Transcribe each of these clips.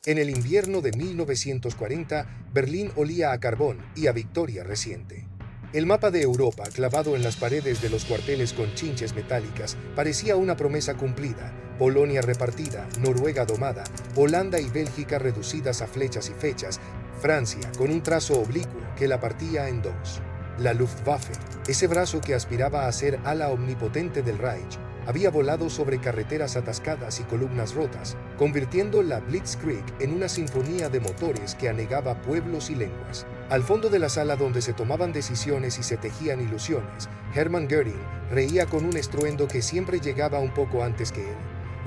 En el invierno de 1940, Berlín olía a carbón y a victoria reciente. El mapa de Europa, clavado en las paredes de los cuarteles con chinches metálicas, parecía una promesa cumplida. Polonia repartida, Noruega domada, Holanda y Bélgica reducidas a flechas y fechas, Francia con un trazo oblicuo que la partía en dos. La Luftwaffe, ese brazo que aspiraba a ser ala omnipotente del Reich, había volado sobre carreteras atascadas y columnas rotas, convirtiendo la Blitzkrieg en una sinfonía de motores que anegaba pueblos y lenguas. Al fondo de la sala donde se tomaban decisiones y se tejían ilusiones, Hermann Göring reía con un estruendo que siempre llegaba un poco antes que él.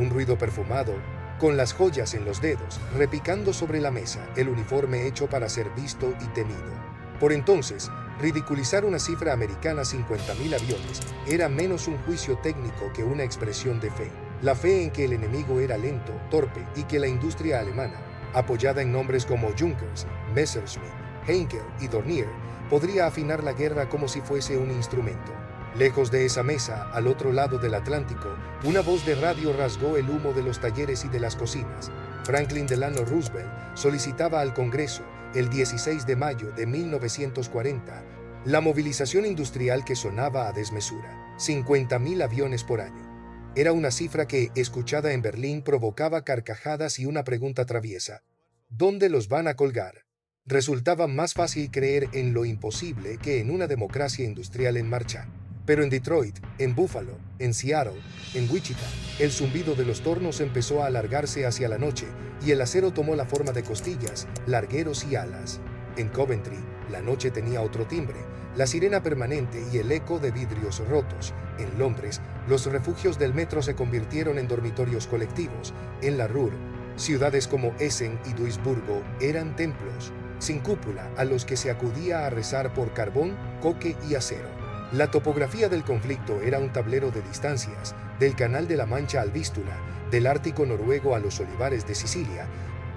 Un ruido perfumado, con las joyas en los dedos, repicando sobre la mesa, el uniforme hecho para ser visto y temido. Por entonces, ridiculizar una cifra americana 50.000 aviones era menos un juicio técnico que una expresión de fe. La fe en que el enemigo era lento, torpe y que la industria alemana, apoyada en nombres como Junkers, Messerschmitt, Heinkel y Dornier, podría afinar la guerra como si fuese un instrumento. Lejos de esa mesa, al otro lado del Atlántico, una voz de radio rasgó el humo de los talleres y de las cocinas. Franklin Delano Roosevelt solicitaba al Congreso, el 16 de mayo de 1940, la movilización industrial que sonaba a desmesura, 50.000 aviones por año. Era una cifra que, escuchada en Berlín, provocaba carcajadas y una pregunta traviesa: ¿dónde los van a colgar? Resultaba más fácil creer en lo imposible que en una democracia industrial en marcha. Pero en Detroit, en Buffalo, en Seattle, en Wichita, el zumbido de los tornos empezó a alargarse hacia la noche y el acero tomó la forma de costillas, largueros y alas. En Coventry, la noche tenía otro timbre, la sirena permanente y el eco de vidrios rotos. En Londres, los refugios del metro se convirtieron en dormitorios colectivos. En la Ruhr, ciudades como Essen y Duisburgo eran templos, sin cúpula, a los que se acudía a rezar por carbón, coque y acero. La topografía del conflicto era un tablero de distancias, del Canal de la Mancha al Vístula, del Ártico noruego a los olivares de Sicilia,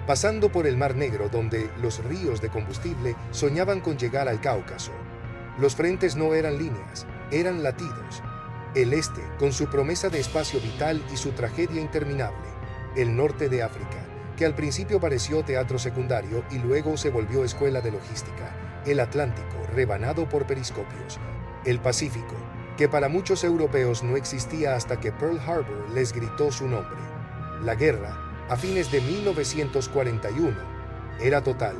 pasando por el Mar Negro donde los ríos de combustible soñaban con llegar al Cáucaso. Los frentes no eran líneas, eran latidos. El este, con su promesa de espacio vital y su tragedia interminable. El norte de África, que al principio pareció teatro secundario y luego se volvió escuela de logística. El Atlántico, rebanado por periscopios. El Pacífico, que para muchos europeos no existía hasta que Pearl Harbor les gritó su nombre. La guerra, a fines de 1941, era total.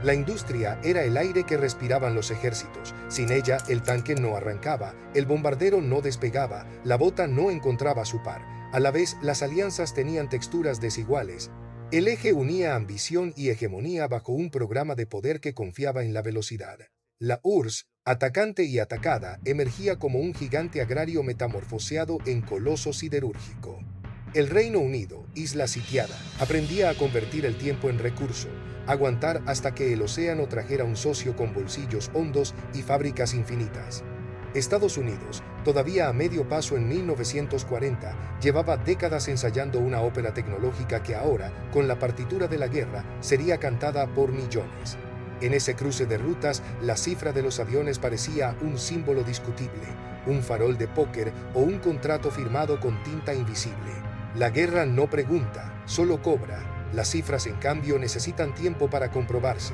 La industria era el aire que respiraban los ejércitos. Sin ella, el tanque no arrancaba, el bombardero no despegaba, la bota no encontraba su par. A la vez, las alianzas tenían texturas desiguales. El eje unía ambición y hegemonía bajo un programa de poder que confiaba en la velocidad. La URSS, atacante y atacada, emergía como un gigante agrario metamorfoseado en coloso siderúrgico. El Reino Unido, isla sitiada, aprendía a convertir el tiempo en recurso, aguantar hasta que el océano trajera un socio con bolsillos hondos y fábricas infinitas. Estados Unidos, todavía a medio paso en 1940, llevaba décadas ensayando una ópera tecnológica que ahora, con la partitura de la guerra, sería cantada por millones. En ese cruce de rutas, la cifra de los aviones parecía un símbolo discutible, un farol de póker o un contrato firmado con tinta invisible. La guerra no pregunta, solo cobra. Las cifras, en cambio, necesitan tiempo para comprobarse.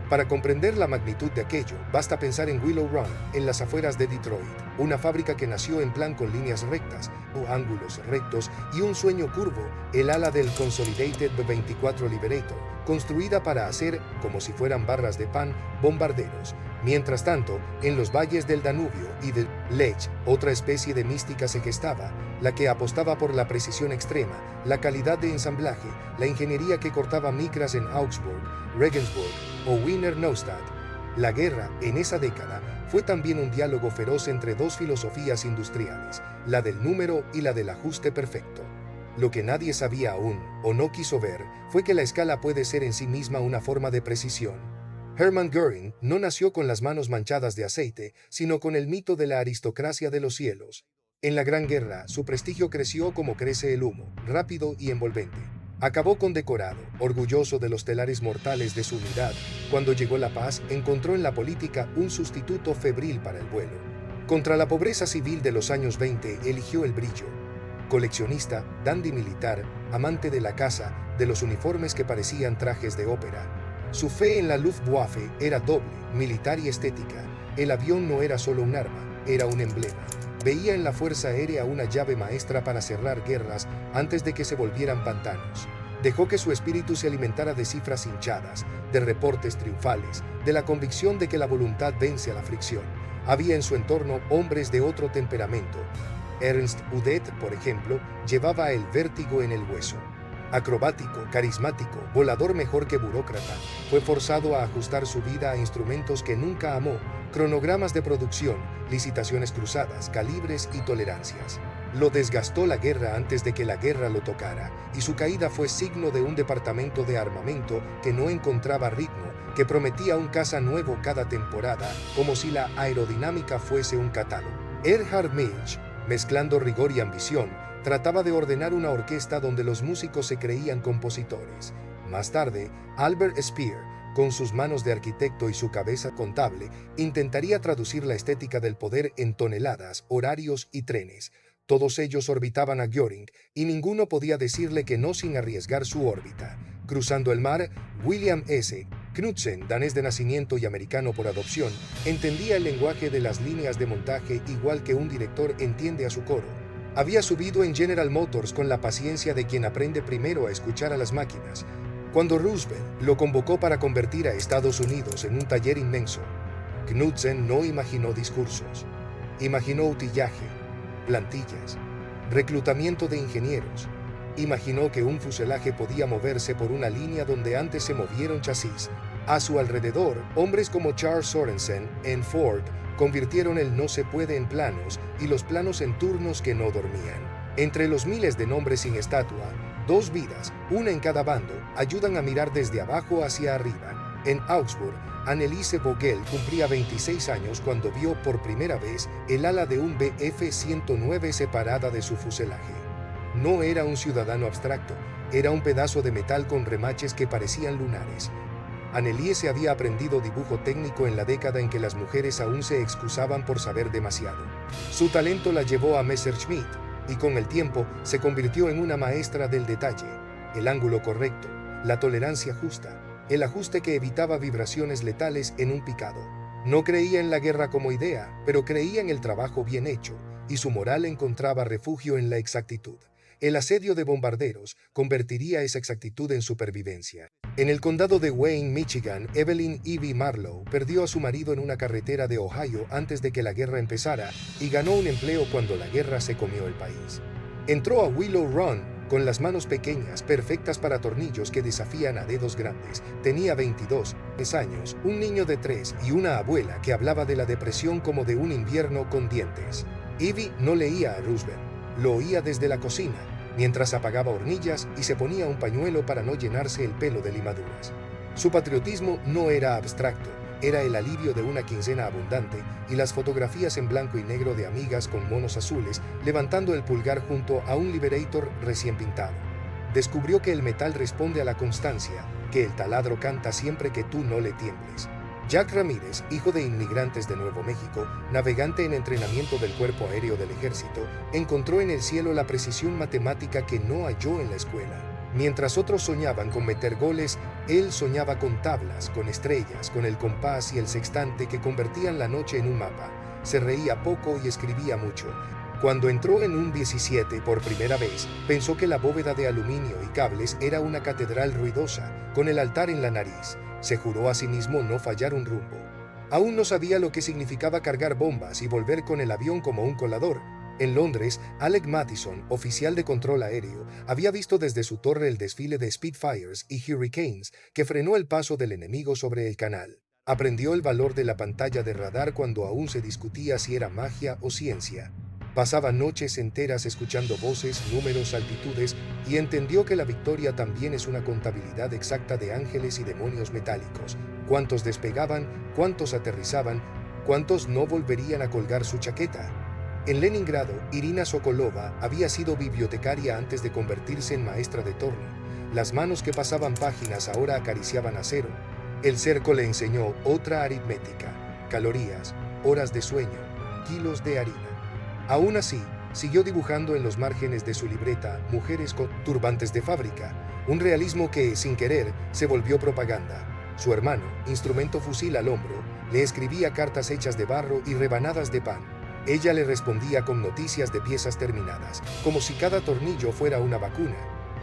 Para comprender la magnitud de aquello, basta pensar en Willow Run, en las afueras de Detroit, una fábrica que nació en plan con líneas rectas, o ángulos rectos y un sueño curvo, el ala del Consolidated 24 Liberator, construida para hacer, como si fueran barras de pan, bombarderos. Mientras tanto, en los valles del Danubio y del Lech, otra especie de mística se gestaba, la que apostaba por la precisión extrema, la calidad de ensamblaje, la ingeniería que cortaba micras en Augsburg, Regensburg o Wiener Neustadt. La guerra, en esa década, fue también un diálogo feroz entre dos filosofías industriales, la del número y la del ajuste perfecto. Lo que nadie sabía aún, o no quiso ver, fue que la escala puede ser en sí misma una forma de precisión. Hermann Göring no nació con las manos manchadas de aceite, sino con el mito de la aristocracia de los cielos. En la Gran Guerra, su prestigio creció como crece el humo, rápido y envolvente. Acabó condecorado, orgulloso de los telares mortales de su unidad. Cuando llegó la paz, encontró en la política un sustituto febril para el vuelo. Contra la pobreza civil de los años 20, eligió el brillo. coleccionista, dandy militar, amante de la caza, de los uniformes que parecían trajes de ópera. Su fe en la Luftwaffe era doble, militar y estética. El avión no era solo un arma, era un emblema. Veía en la Fuerza Aérea una llave maestra para cerrar guerras antes de que se volvieran pantanos. Dejó que su espíritu se alimentara de cifras hinchadas, de reportes triunfales, de la convicción de que la voluntad vence a la fricción. Había en su entorno hombres de otro temperamento. Ernst Udet, por ejemplo, llevaba el vértigo en el hueso. Acrobático, carismático, volador mejor que burócrata, fue forzado a ajustar su vida a instrumentos que nunca amó, cronogramas de producción, licitaciones cruzadas, calibres y tolerancias. Lo desgastó la guerra antes de que la guerra lo tocara, y su caída fue signo de un departamento de armamento que no encontraba ritmo, que prometía un caza nuevo cada temporada, como si la aerodinámica fuese un catálogo. Erhard Milch, mezclando rigor y ambición, trataba de ordenar una orquesta donde los músicos se creían compositores. Más tarde, Albert Speer, con sus manos de arquitecto y su cabeza contable, intentaría traducir la estética del poder en toneladas, horarios y trenes. Todos ellos orbitaban a Göring, y ninguno podía decirle que no sin arriesgar su órbita. Cruzando el mar, William S. Knudsen, danés de nacimiento y americano por adopción, entendía el lenguaje de las líneas de montaje igual que un director entiende a su coro. Había subido en General Motors con la paciencia de quien aprende primero a escuchar a las máquinas. Cuando Roosevelt lo convocó para convertir a Estados Unidos en un taller inmenso, Knudsen no imaginó discursos. Imaginó utillaje, plantillas, reclutamiento de ingenieros. Imaginó que un fuselaje podía moverse por una línea donde antes se movieron chasis. A su alrededor, hombres como Charles Sorensen en Ford convirtieron el no se puede en planos y los planos en turnos que no dormían. Entre los miles de nombres sin estatua, 2 vidas, una en cada bando, ayudan a mirar desde abajo hacia arriba. En Augsburg, Anneliese Vogel cumplía 26 años cuando vio por primera vez el ala de un Bf-109 separada de su fuselaje. No era un ciudadano abstracto, era un pedazo de metal con remaches que parecían lunares. Anneliese había aprendido dibujo técnico en la década en que las mujeres aún se excusaban por saber demasiado. Su talento la llevó a Messerschmitt, y con el tiempo se convirtió en una maestra del detalle, el ángulo correcto, la tolerancia justa, el ajuste que evitaba vibraciones letales en un picado. No creía en la guerra como idea, pero creía en el trabajo bien hecho, y su moral encontraba refugio en la exactitud. El asedio de bombarderos convertiría esa exactitud en supervivencia. En el condado de Wayne, Michigan, Evelyn Evie Marlowe perdió a su marido en una carretera de Ohio antes de que la guerra empezara y ganó un empleo cuando la guerra se comió el país. Entró a Willow Run con las manos pequeñas, perfectas para tornillos que desafían a dedos grandes. Tenía 22 años, un niño de 3 y una abuela que hablaba de la depresión como de un invierno con dientes. Evie no leía a Roosevelt, lo oía desde la cocina, mientras apagaba hornillas y se ponía un pañuelo para no llenarse el pelo de limaduras. Su patriotismo no era abstracto, era el alivio de una quincena abundante y las fotografías en blanco y negro de amigas con monos azules levantando el pulgar junto a un Liberator recién pintado. Descubrió que el metal responde a la constancia, que el taladro canta siempre que tú no le tiembles. Jack Ramírez, hijo de inmigrantes de Nuevo México, navegante en entrenamiento del Cuerpo Aéreo del Ejército, encontró en el cielo la precisión matemática que no halló en la escuela. Mientras otros soñaban con meter goles, él soñaba con tablas, con estrellas, con el compás y el sextante que convertían la noche en un mapa. Se reía poco y escribía mucho. Cuando entró en un 17 por primera vez, pensó que la bóveda de aluminio y cables era una catedral ruidosa, con el altar en la nariz. Se juró a sí mismo no fallar un rumbo. Aún no sabía lo que significaba cargar bombas y volver con el avión como un colador. En Londres, Alec Mathison, oficial de control aéreo, había visto desde su torre el desfile de Spitfires y Hurricanes que frenó el paso del enemigo sobre el canal. Aprendió el valor de la pantalla de radar cuando aún se discutía si era magia o ciencia. Pasaba noches enteras escuchando voces, números, altitudes y entendió que la victoria también es una contabilidad exacta de ángeles y demonios metálicos. ¿Cuántos despegaban? ¿Cuántos aterrizaban? ¿Cuántos no volverían a colgar su chaqueta? En Leningrado, Irina Sokolova había sido bibliotecaria antes de convertirse en maestra de torno. Las manos que pasaban páginas ahora acariciaban acero. El cerco le enseñó otra aritmética: calorías, horas de sueño, kilos de harina. Aún así, Siguió dibujando en los márgenes de su libreta mujeres con turbantes de fábrica, un realismo que, sin querer, se volvió propaganda. Su hermano, instrumento fusil al hombro, le escribía cartas hechas de barro y rebanadas de pan. Ella le respondía con noticias de piezas terminadas, como si cada tornillo fuera una vacuna.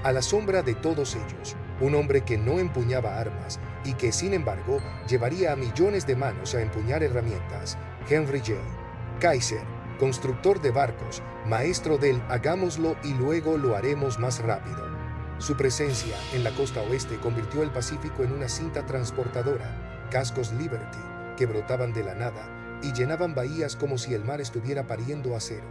A la sombra de todos ellos, un hombre que no empuñaba armas y que, sin embargo, llevaría a millones de manos a empuñar herramientas, Henry J. Kaiser, constructor de barcos, maestro del hagámoslo y luego lo haremos más rápido. Su presencia en la costa oeste convirtió el Pacífico en una cinta transportadora, cascos Liberty, que brotaban de la nada y llenaban bahías como si el mar estuviera pariendo acero.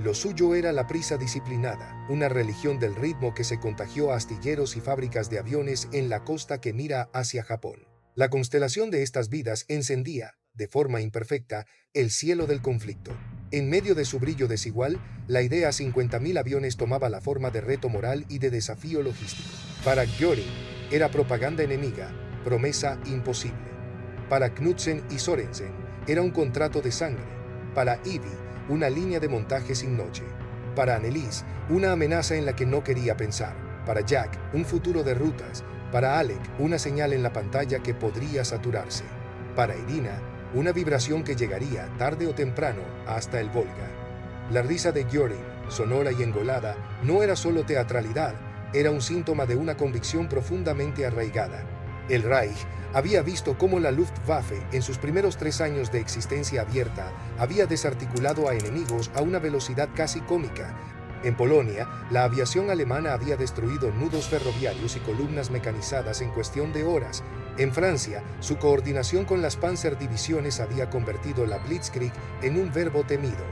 Lo suyo era la prisa disciplinada, una religión del ritmo que se contagió a astilleros y fábricas de aviones en la costa que mira hacia Japón. La constelación de estas vidas encendía, de forma imperfecta, el cielo del conflicto. En medio de su brillo desigual, la idea 50.000 aviones tomaba la forma de reto moral y de desafío logístico. Para Göring, era propaganda enemiga, promesa imposible. Para Knudsen y Sorensen, era un contrato de sangre. Para Ivy, una línea de montaje sin noche. Para Annelies, una amenaza en la que no quería pensar. Para Jack, un futuro de rutas. Para Alec, una señal en la pantalla que podría saturarse. Para Irina, una vibración que llegaría, tarde o temprano, hasta el Volga. La risa de Göring, sonora y engolada, no era solo teatralidad, era un síntoma de una convicción profundamente arraigada. El Reich había visto cómo la Luftwaffe, en sus primeros 3 años de existencia abierta, había desarticulado a enemigos a una velocidad casi cómica. En Polonia, la aviación alemana había destruido nudos ferroviarios y columnas mecanizadas en cuestión de horas. En Francia, su coordinación con las Panzerdivisiones había convertido la Blitzkrieg en un verbo temido.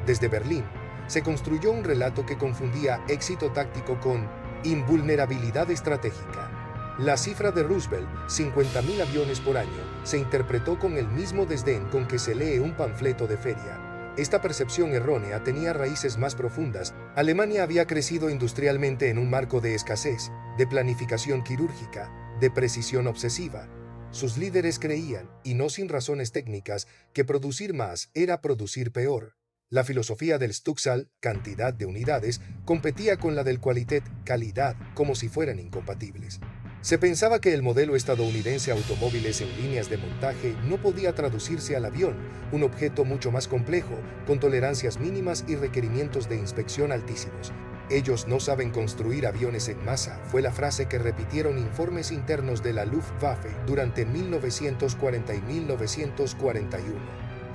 Desde Berlín, se construyó un relato que confundía éxito táctico con invulnerabilidad estratégica. La cifra de Roosevelt, 50.000 aviones por año, se interpretó con el mismo desdén con que se lee un panfleto de feria. Esta percepción errónea tenía raíces más profundas. Alemania había crecido industrialmente en un marco de escasez, de planificación quirúrgica, de precisión obsesiva. Sus líderes creían, y no sin razones técnicas, que producir más era producir peor. La filosofía del Stückzahl, cantidad de unidades, competía con la del Qualität, calidad, como si fueran incompatibles. Se pensaba que el modelo estadounidense automóviles en líneas de montaje no podía traducirse al avión, un objeto mucho más complejo, con tolerancias mínimas y requerimientos de inspección altísimos. Ellos no saben construir aviones en masa, fue la frase que repitieron informes internos de la Luftwaffe durante 1940 y 1941.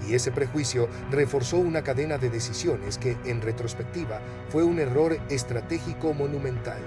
Y ese prejuicio reforzó una cadena de decisiones que, en retrospectiva, fue un error estratégico monumental.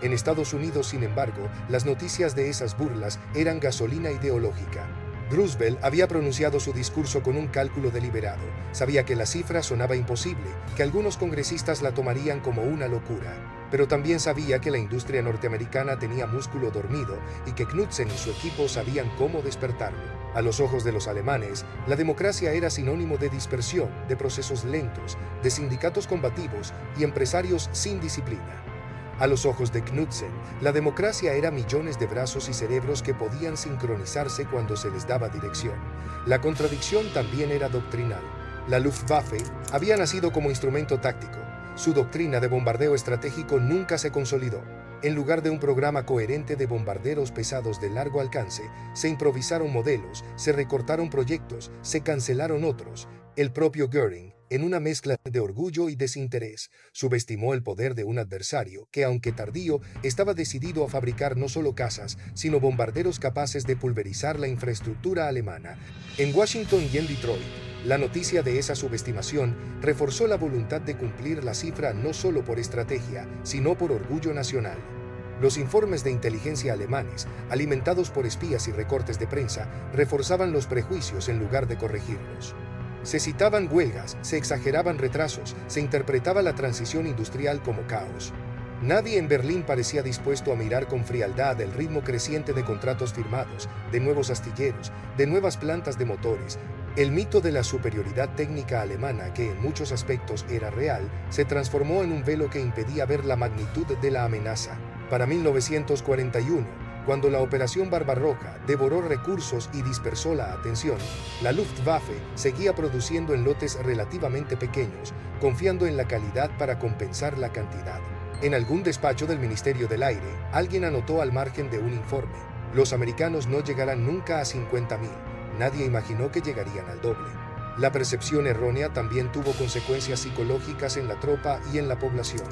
En Estados Unidos, sin embargo, las noticias de esas burlas eran gasolina ideológica. Roosevelt había pronunciado su discurso con un cálculo deliberado. Sabía que la cifra sonaba imposible, que algunos congresistas la tomarían como una locura. Pero también sabía que la industria norteamericana tenía músculo dormido y que Knudsen y su equipo sabían cómo despertarlo. A los ojos de los alemanes, la democracia era sinónimo de dispersión, de procesos lentos, de sindicatos combativos y empresarios sin disciplina. A los ojos de Knudsen, la democracia era millones de brazos y cerebros que podían sincronizarse cuando se les daba dirección. La contradicción también era doctrinal. La Luftwaffe había nacido como instrumento táctico. Su doctrina de bombardeo estratégico nunca se consolidó. En lugar de un programa coherente de bombarderos pesados de largo alcance, se improvisaron modelos, se recortaron proyectos, se cancelaron otros. El propio Göring, en una mezcla de orgullo y desinterés, subestimó el poder de un adversario que, aunque tardío, estaba decidido a fabricar no solo cazas, sino bombarderos capaces de pulverizar la infraestructura alemana. En Washington y en Detroit, la noticia de esa subestimación reforzó la voluntad de cumplir la cifra no solo por estrategia, sino por orgullo nacional. Los informes de inteligencia alemanes, alimentados por espías y recortes de prensa, reforzaban los prejuicios en lugar de corregirlos. Se citaban huelgas, se exageraban retrasos, se interpretaba la transición industrial como caos. Nadie en Berlín parecía dispuesto a mirar con frialdad el ritmo creciente de contratos firmados, de nuevos astilleros, de nuevas plantas de motores. El mito de la superioridad técnica alemana, que en muchos aspectos era real, se transformó en un velo que impedía ver la magnitud de la amenaza. Para 1941, Cuando la Operación Barbarroja devoró recursos y dispersó la atención, la Luftwaffe seguía produciendo en lotes relativamente pequeños, confiando en la calidad para compensar la cantidad. En algún despacho del Ministerio del Aire, alguien anotó al margen de un informe: los americanos no llegarán nunca a 50.000. Nadie imaginó que llegarían al doble. La percepción errónea también tuvo consecuencias psicológicas en la tropa y en la población.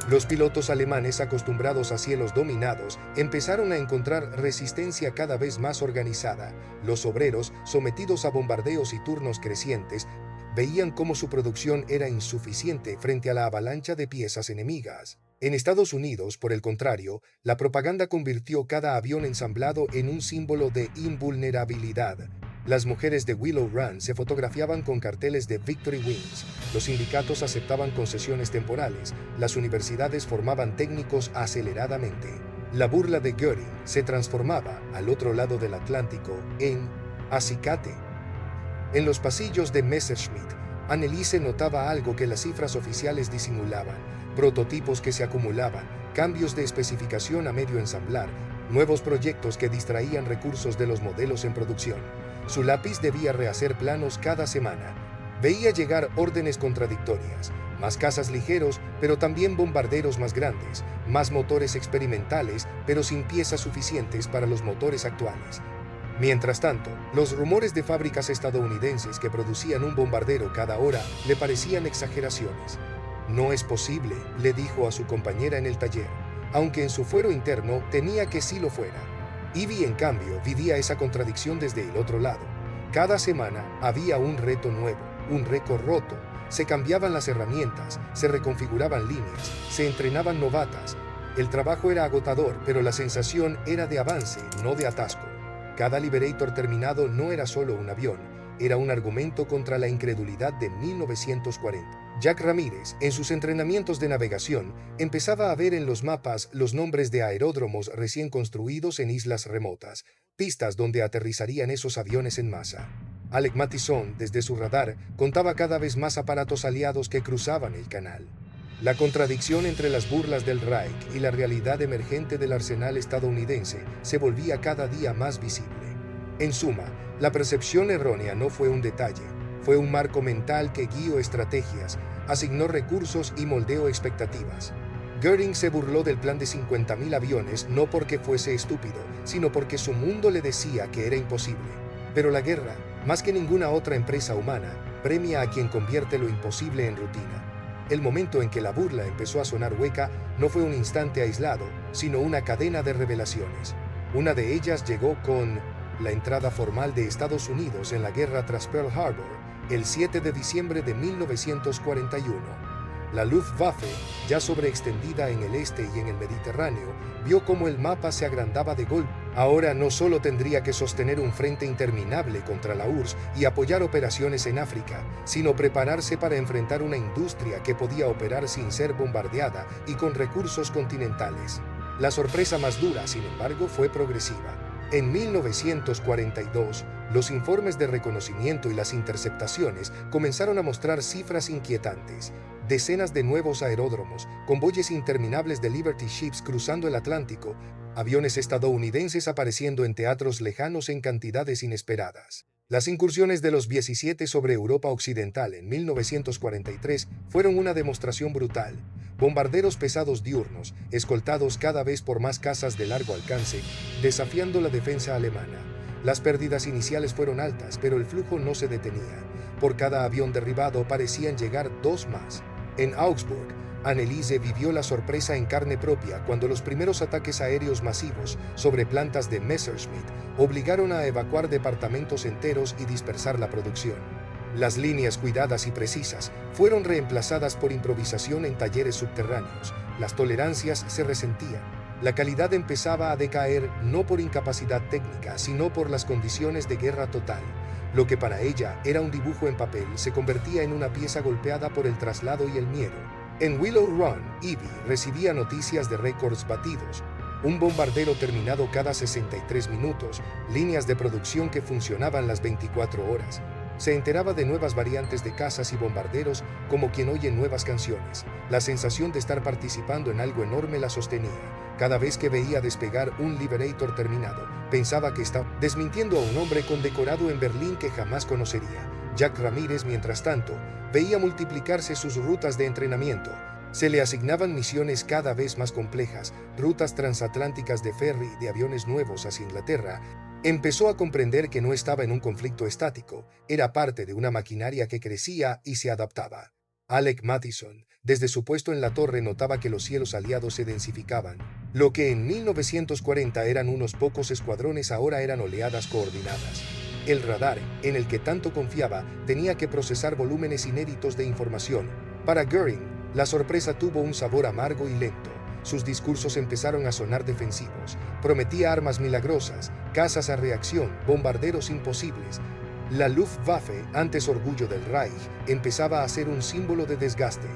Los pilotos alemanes, acostumbrados a cielos dominados, empezaron a encontrar resistencia cada vez más organizada. Los obreros, sometidos a bombardeos y turnos crecientes, veían cómo su producción era insuficiente frente a la avalancha de piezas enemigas. En Estados Unidos, por el contrario, la propaganda convirtió cada avión ensamblado en un símbolo de invulnerabilidad. Las mujeres de Willow Run se fotografiaban con carteles de Victory Wings, los sindicatos aceptaban concesiones temporales, las universidades formaban técnicos aceleradamente. La burla de Göring se transformaba, al otro lado del Atlántico, en acicate. En los pasillos de Messerschmitt, Anneliese notaba algo que las cifras oficiales disimulaban: prototipos que se acumulaban, cambios de especificación a medio ensamblar, nuevos proyectos que distraían recursos de los modelos en producción. Su lápiz debía rehacer planos cada semana. Veía llegar órdenes contradictorias: más cazas ligeros, pero también bombarderos más grandes, más motores experimentales, pero sin piezas suficientes para los motores actuales. Mientras tanto, los rumores de fábricas estadounidenses que producían un bombardero cada hora le parecían exageraciones. «No es posible», le dijo a su compañera en el taller, aunque en su fuero interno temía que sí lo fuera. Ivy, en cambio, vivía esa contradicción desde el otro lado. Cada semana había un reto nuevo, un récord roto. Se cambiaban las herramientas, se reconfiguraban líneas, se entrenaban novatas. El trabajo era agotador, pero la sensación era de avance, no de atasco. Cada Liberator terminado no era solo un avión, era un argumento contra la incredulidad de 1940. Jack Ramírez, en sus entrenamientos de navegación, empezaba a ver en los mapas los nombres de aeródromos recién construidos en islas remotas, pistas donde aterrizarían esos aviones en masa. Alec Mattison, desde su radar, contaba cada vez más aparatos aliados que cruzaban el canal. La contradicción entre las burlas del Reich y la realidad emergente del arsenal estadounidense se volvía cada día más visible. En suma, la percepción errónea no fue un detalle, fue un marco mental que guió estrategias, asignó recursos y moldeó expectativas. Göring se burló del plan de 50.000 aviones no porque fuese estúpido, sino porque su mundo le decía que era imposible. Pero la guerra, más que ninguna otra empresa humana, premia a quien convierte lo imposible en rutina. El momento en que la burla empezó a sonar hueca no fue un instante aislado, sino una cadena de revelaciones. Una de ellas llegó con la entrada formal de Estados Unidos en la guerra tras Pearl Harbor, el 7 de diciembre de 1941. La Luftwaffe, ya sobreextendida en el este y en el Mediterráneo, vio cómo el mapa se agrandaba de golpe. Ahora no solo tendría que sostener un frente interminable contra la URSS y apoyar operaciones en África, sino prepararse para enfrentar una industria que podía operar sin ser bombardeada y con recursos continentales. La sorpresa más dura, sin embargo, fue progresiva. En 1942, los informes de reconocimiento y las interceptaciones comenzaron a mostrar cifras inquietantes. Decenas de nuevos aeródromos, convoyes interminables de Liberty Ships cruzando el Atlántico, aviones estadounidenses apareciendo en teatros lejanos en cantidades inesperadas. Las incursiones de los 17 sobre Europa Occidental en 1943 fueron una demostración brutal. Bombarderos pesados diurnos, escoltados cada vez por más cazas de largo alcance, desafiando la defensa alemana. Las pérdidas iniciales fueron altas, pero el flujo no se detenía. Por cada avión derribado parecían llegar dos más. En Augsburg, Anneliese vivió la sorpresa en carne propia cuando los primeros ataques aéreos masivos sobre plantas de Messerschmitt obligaron a evacuar departamentos enteros y dispersar la producción. Las líneas cuidadas y precisas fueron reemplazadas por improvisación en talleres subterráneos. Las tolerancias se resentían. La calidad empezaba a decaer no por incapacidad técnica, sino por las condiciones de guerra total. Lo que para ella era un dibujo en papel se convertía en una pieza golpeada por el traslado y el miedo. En Willow Run, Ivy recibía noticias de récords batidos. Un bombardero terminado cada 63 minutos, líneas de producción que funcionaban las 24 horas. se enteraba de nuevas variantes de cazas y bombarderos como quien oye nuevas canciones. La sensación de estar participando en algo enorme la sostenía. Cada vez que veía despegar un Liberator terminado, pensaba que estaba desmintiendo a un hombre condecorado en Berlín que jamás conocería. Jack Ramírez, mientras tanto, veía multiplicarse sus rutas de entrenamiento. Se le asignaban misiones cada vez más complejas, rutas transatlánticas de ferry de aviones nuevos hacia Inglaterra. Empezó a comprender que no estaba en un conflicto estático, era parte de una maquinaria que crecía y se adaptaba. Alec Mathison, desde su puesto en la torre, notaba que los cielos aliados se densificaban. Lo que en 1940 eran unos pocos escuadrones ahora eran oleadas coordinadas. El radar, en el que tanto confiaba, tenía que procesar volúmenes inéditos de información. Para Göring, la sorpresa tuvo un sabor amargo y lento. Sus discursos empezaron a sonar defensivos. Prometía armas milagrosas, cazas a reacción, bombarderos imposibles. La Luftwaffe, antes orgullo del Reich, empezaba a ser un símbolo de desgaste.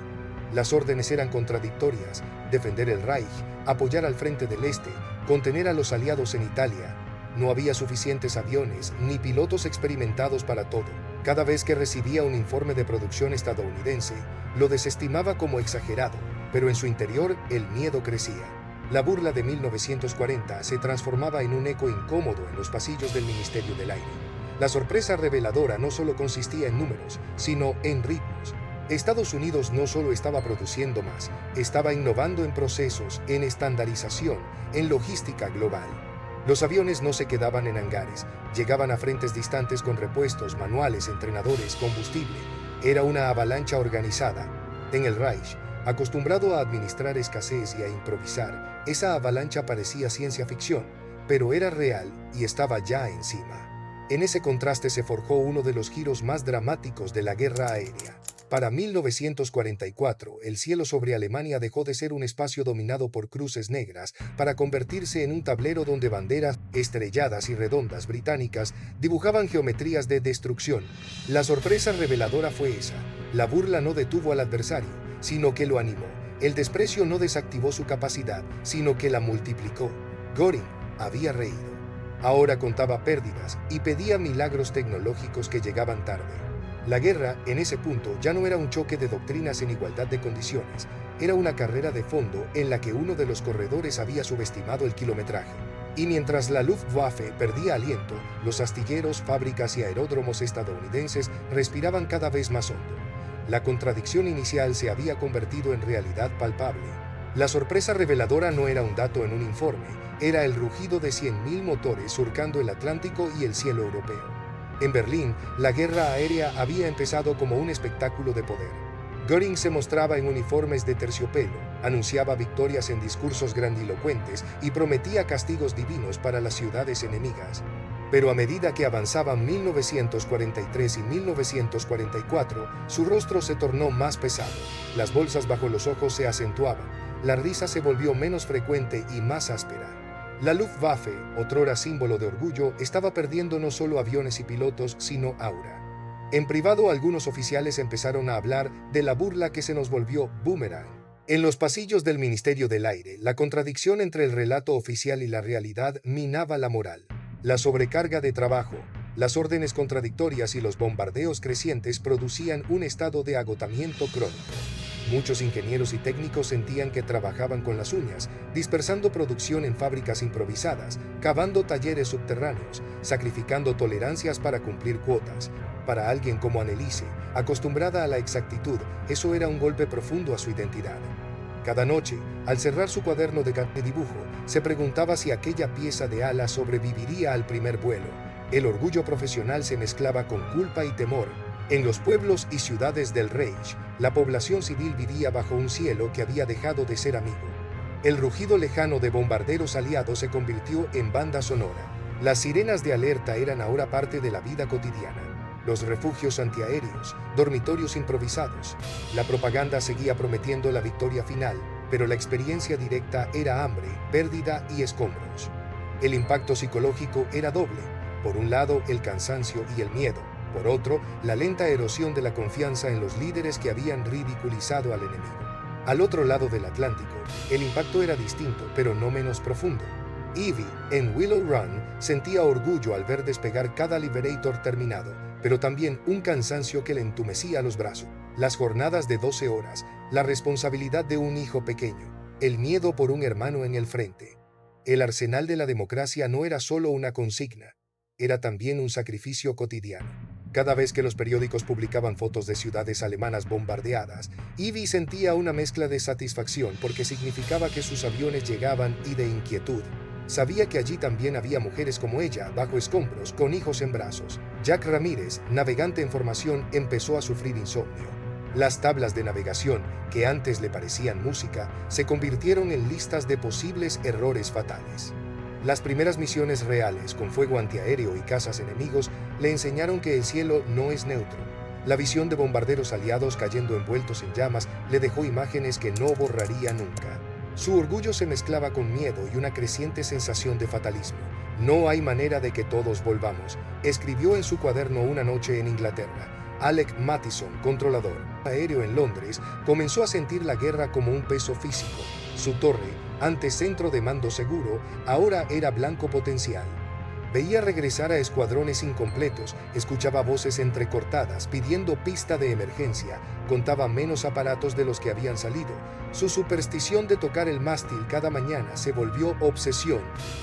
Las órdenes eran contradictorias: defender el Reich, apoyar al frente del Este, contener a los aliados en Italia. No había suficientes aviones ni pilotos experimentados para todo. Cada vez que recibía un informe de producción estadounidense, lo desestimaba como exagerado, pero en su interior el miedo crecía. La burla de 1940 se transformaba en un eco incómodo en los pasillos del Ministerio del Aire. La sorpresa reveladora no solo consistía en números, sino en ritmos. Estados Unidos no solo estaba produciendo más, estaba innovando en procesos, en estandarización, en logística global. Los aviones no se quedaban en hangares, llegaban a frentes distantes con repuestos, manuales, entrenadores, combustible. Era una avalancha organizada. En el Reich, acostumbrado a administrar escasez y a improvisar, esa avalancha parecía ciencia ficción, pero era real y estaba ya encima. En ese contraste se forjó uno de los giros más dramáticos de la guerra aérea. Para 1944, el cielo sobre Alemania dejó de ser un espacio dominado por cruces negras para convertirse en un tablero donde banderas estrelladas y redondas británicas dibujaban geometrías de destrucción. La sorpresa reveladora fue esa. La burla no detuvo al adversario, sino que lo animó. El desprecio no desactivó su capacidad, sino que la multiplicó. Göring había reído. Ahora contaba pérdidas y pedía milagros tecnológicos que llegaban tarde. La guerra, en ese punto, ya no era un choque de doctrinas en igualdad de condiciones, era una carrera de fondo en la que uno de los corredores había subestimado el kilometraje. Y mientras la Luftwaffe perdía aliento, los astilleros, fábricas y aeródromos estadounidenses respiraban cada vez más hondo. La contradicción inicial se había convertido en realidad palpable. La sorpresa reveladora no era un dato en un informe, era el rugido de 100.000 motores surcando el Atlántico y el cielo europeo. En Berlín, la guerra aérea había empezado como un espectáculo de poder. Göring se mostraba en uniformes de terciopelo, anunciaba victorias en discursos grandilocuentes y prometía castigos divinos para las ciudades enemigas. Pero a medida que avanzaban 1943 y 1944, su rostro se tornó más pesado, las bolsas bajo los ojos se acentuaban, la risa se volvió menos frecuente y más áspera. La Luftwaffe, otrora símbolo de orgullo, estaba perdiendo no solo aviones y pilotos, sino aura. En privado, algunos oficiales empezaron a hablar de la burla que se nos volvió boomerang. En los pasillos del Ministerio del Aire, la contradicción entre el relato oficial y la realidad minaba la moral. La sobrecarga de trabajo, las órdenes contradictorias y los bombardeos crecientes producían un estado de agotamiento crónico. Muchos ingenieros y técnicos sentían que trabajaban con las uñas, dispersando producción en fábricas improvisadas, cavando talleres subterráneos, sacrificando tolerancias para cumplir cuotas. Para alguien como Anneliese, acostumbrada a la exactitud, eso era un golpe profundo a su identidad. Cada noche, al cerrar su cuaderno de dibujo, se preguntaba si aquella pieza de ala sobreviviría al primer vuelo. El orgullo profesional se mezclaba con culpa y temor. En los pueblos y ciudades del Reich, la población civil vivía bajo un cielo que había dejado de ser amigo. El rugido lejano de bombarderos aliados se convirtió en banda sonora. Las sirenas de alerta eran ahora parte de la vida cotidiana. Los refugios antiaéreos, dormitorios improvisados. La propaganda seguía prometiendo la victoria final, pero la experiencia directa era hambre, pérdida y escombros. El impacto psicológico era doble. Por un lado, el cansancio y el miedo. Por otro, la lenta erosión de la confianza en los líderes que habían ridiculizado al enemigo. Al otro lado del Atlántico, el impacto era distinto, pero no menos profundo. Evie, en Willow Run, sentía orgullo al ver despegar cada Liberator terminado, pero también un cansancio que le entumecía los brazos. Las jornadas de 12 horas, la responsabilidad de un hijo pequeño, el miedo por un hermano en el frente. El arsenal de la democracia no era solo una consigna, era también un sacrificio cotidiano. Cada vez que los periódicos publicaban fotos de ciudades alemanas bombardeadas, Ivy sentía una mezcla de satisfacción porque significaba que sus aviones llegaban y de inquietud. Sabía que allí también había mujeres como ella, bajo escombros, con hijos en brazos. Jack Ramírez, navegante en formación, empezó a sufrir insomnio. Las tablas de navegación, que antes le parecían música, se convirtieron en listas de posibles errores fatales. Las primeras misiones reales, con fuego antiaéreo y cazas enemigos, le enseñaron que el cielo no es neutro. La visión de bombarderos aliados cayendo envueltos en llamas le dejó imágenes que no borraría nunca. Su orgullo se mezclaba con miedo y una creciente sensación de fatalismo. No hay manera de que todos volvamos, escribió en su cuaderno una noche en Inglaterra. Alec Mathieson, controlador aéreo en Londres, comenzó a sentir la guerra como un peso físico. Su torre, antes centro de mando seguro, ahora era blanco potencial. Veía regresar a escuadrones incompletos, escuchaba voces entrecortadas pidiendo pista de emergencia, contaba menos aparatos de los que habían salido. Su superstición de tocar el mástil cada mañana se volvió obsesión.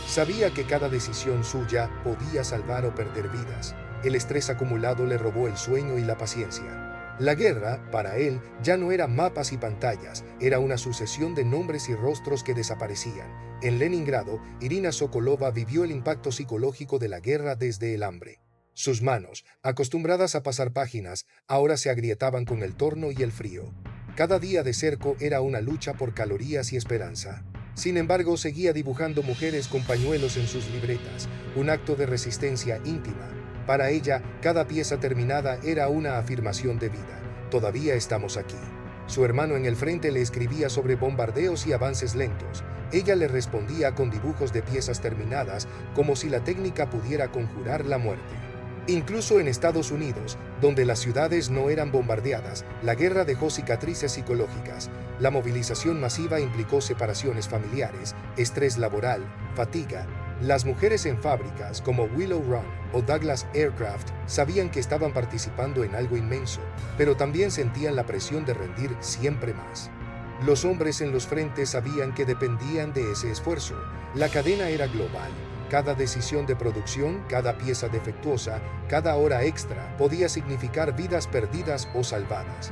Sabía que cada decisión suya podía salvar o perder vidas. El estrés acumulado le robó el sueño y la paciencia. La guerra, para él, ya no era mapas y pantallas, era una sucesión de nombres y rostros que desaparecían. En Leningrado, Irina Sokolova vivió el impacto psicológico de la guerra desde el hambre. Sus manos, acostumbradas a pasar páginas, ahora se agrietaban con el torno y el frío. Cada día de cerco era una lucha por calorías y esperanza. Sin embargo, seguía dibujando mujeres con pañuelos en sus libretas, un acto de resistencia íntima. Para ella, cada pieza terminada era una afirmación de vida. Todavía estamos aquí. Su hermano en el frente le escribía sobre bombardeos y avances lentos. Ella le respondía con dibujos de piezas terminadas, como si la técnica pudiera conjurar la muerte. Incluso en Estados Unidos, donde las ciudades no eran bombardeadas, la guerra dejó cicatrices psicológicas. La movilización masiva implicó separaciones familiares, estrés laboral, fatiga. Las mujeres en fábricas como Willow Run o Douglas Aircraft sabían que estaban participando en algo inmenso, pero también sentían la presión de rendir siempre más. Los hombres en los frentes sabían que dependían de ese esfuerzo. La cadena era global. Cada decisión de producción, cada pieza defectuosa, cada hora extra podía significar vidas perdidas o salvadas.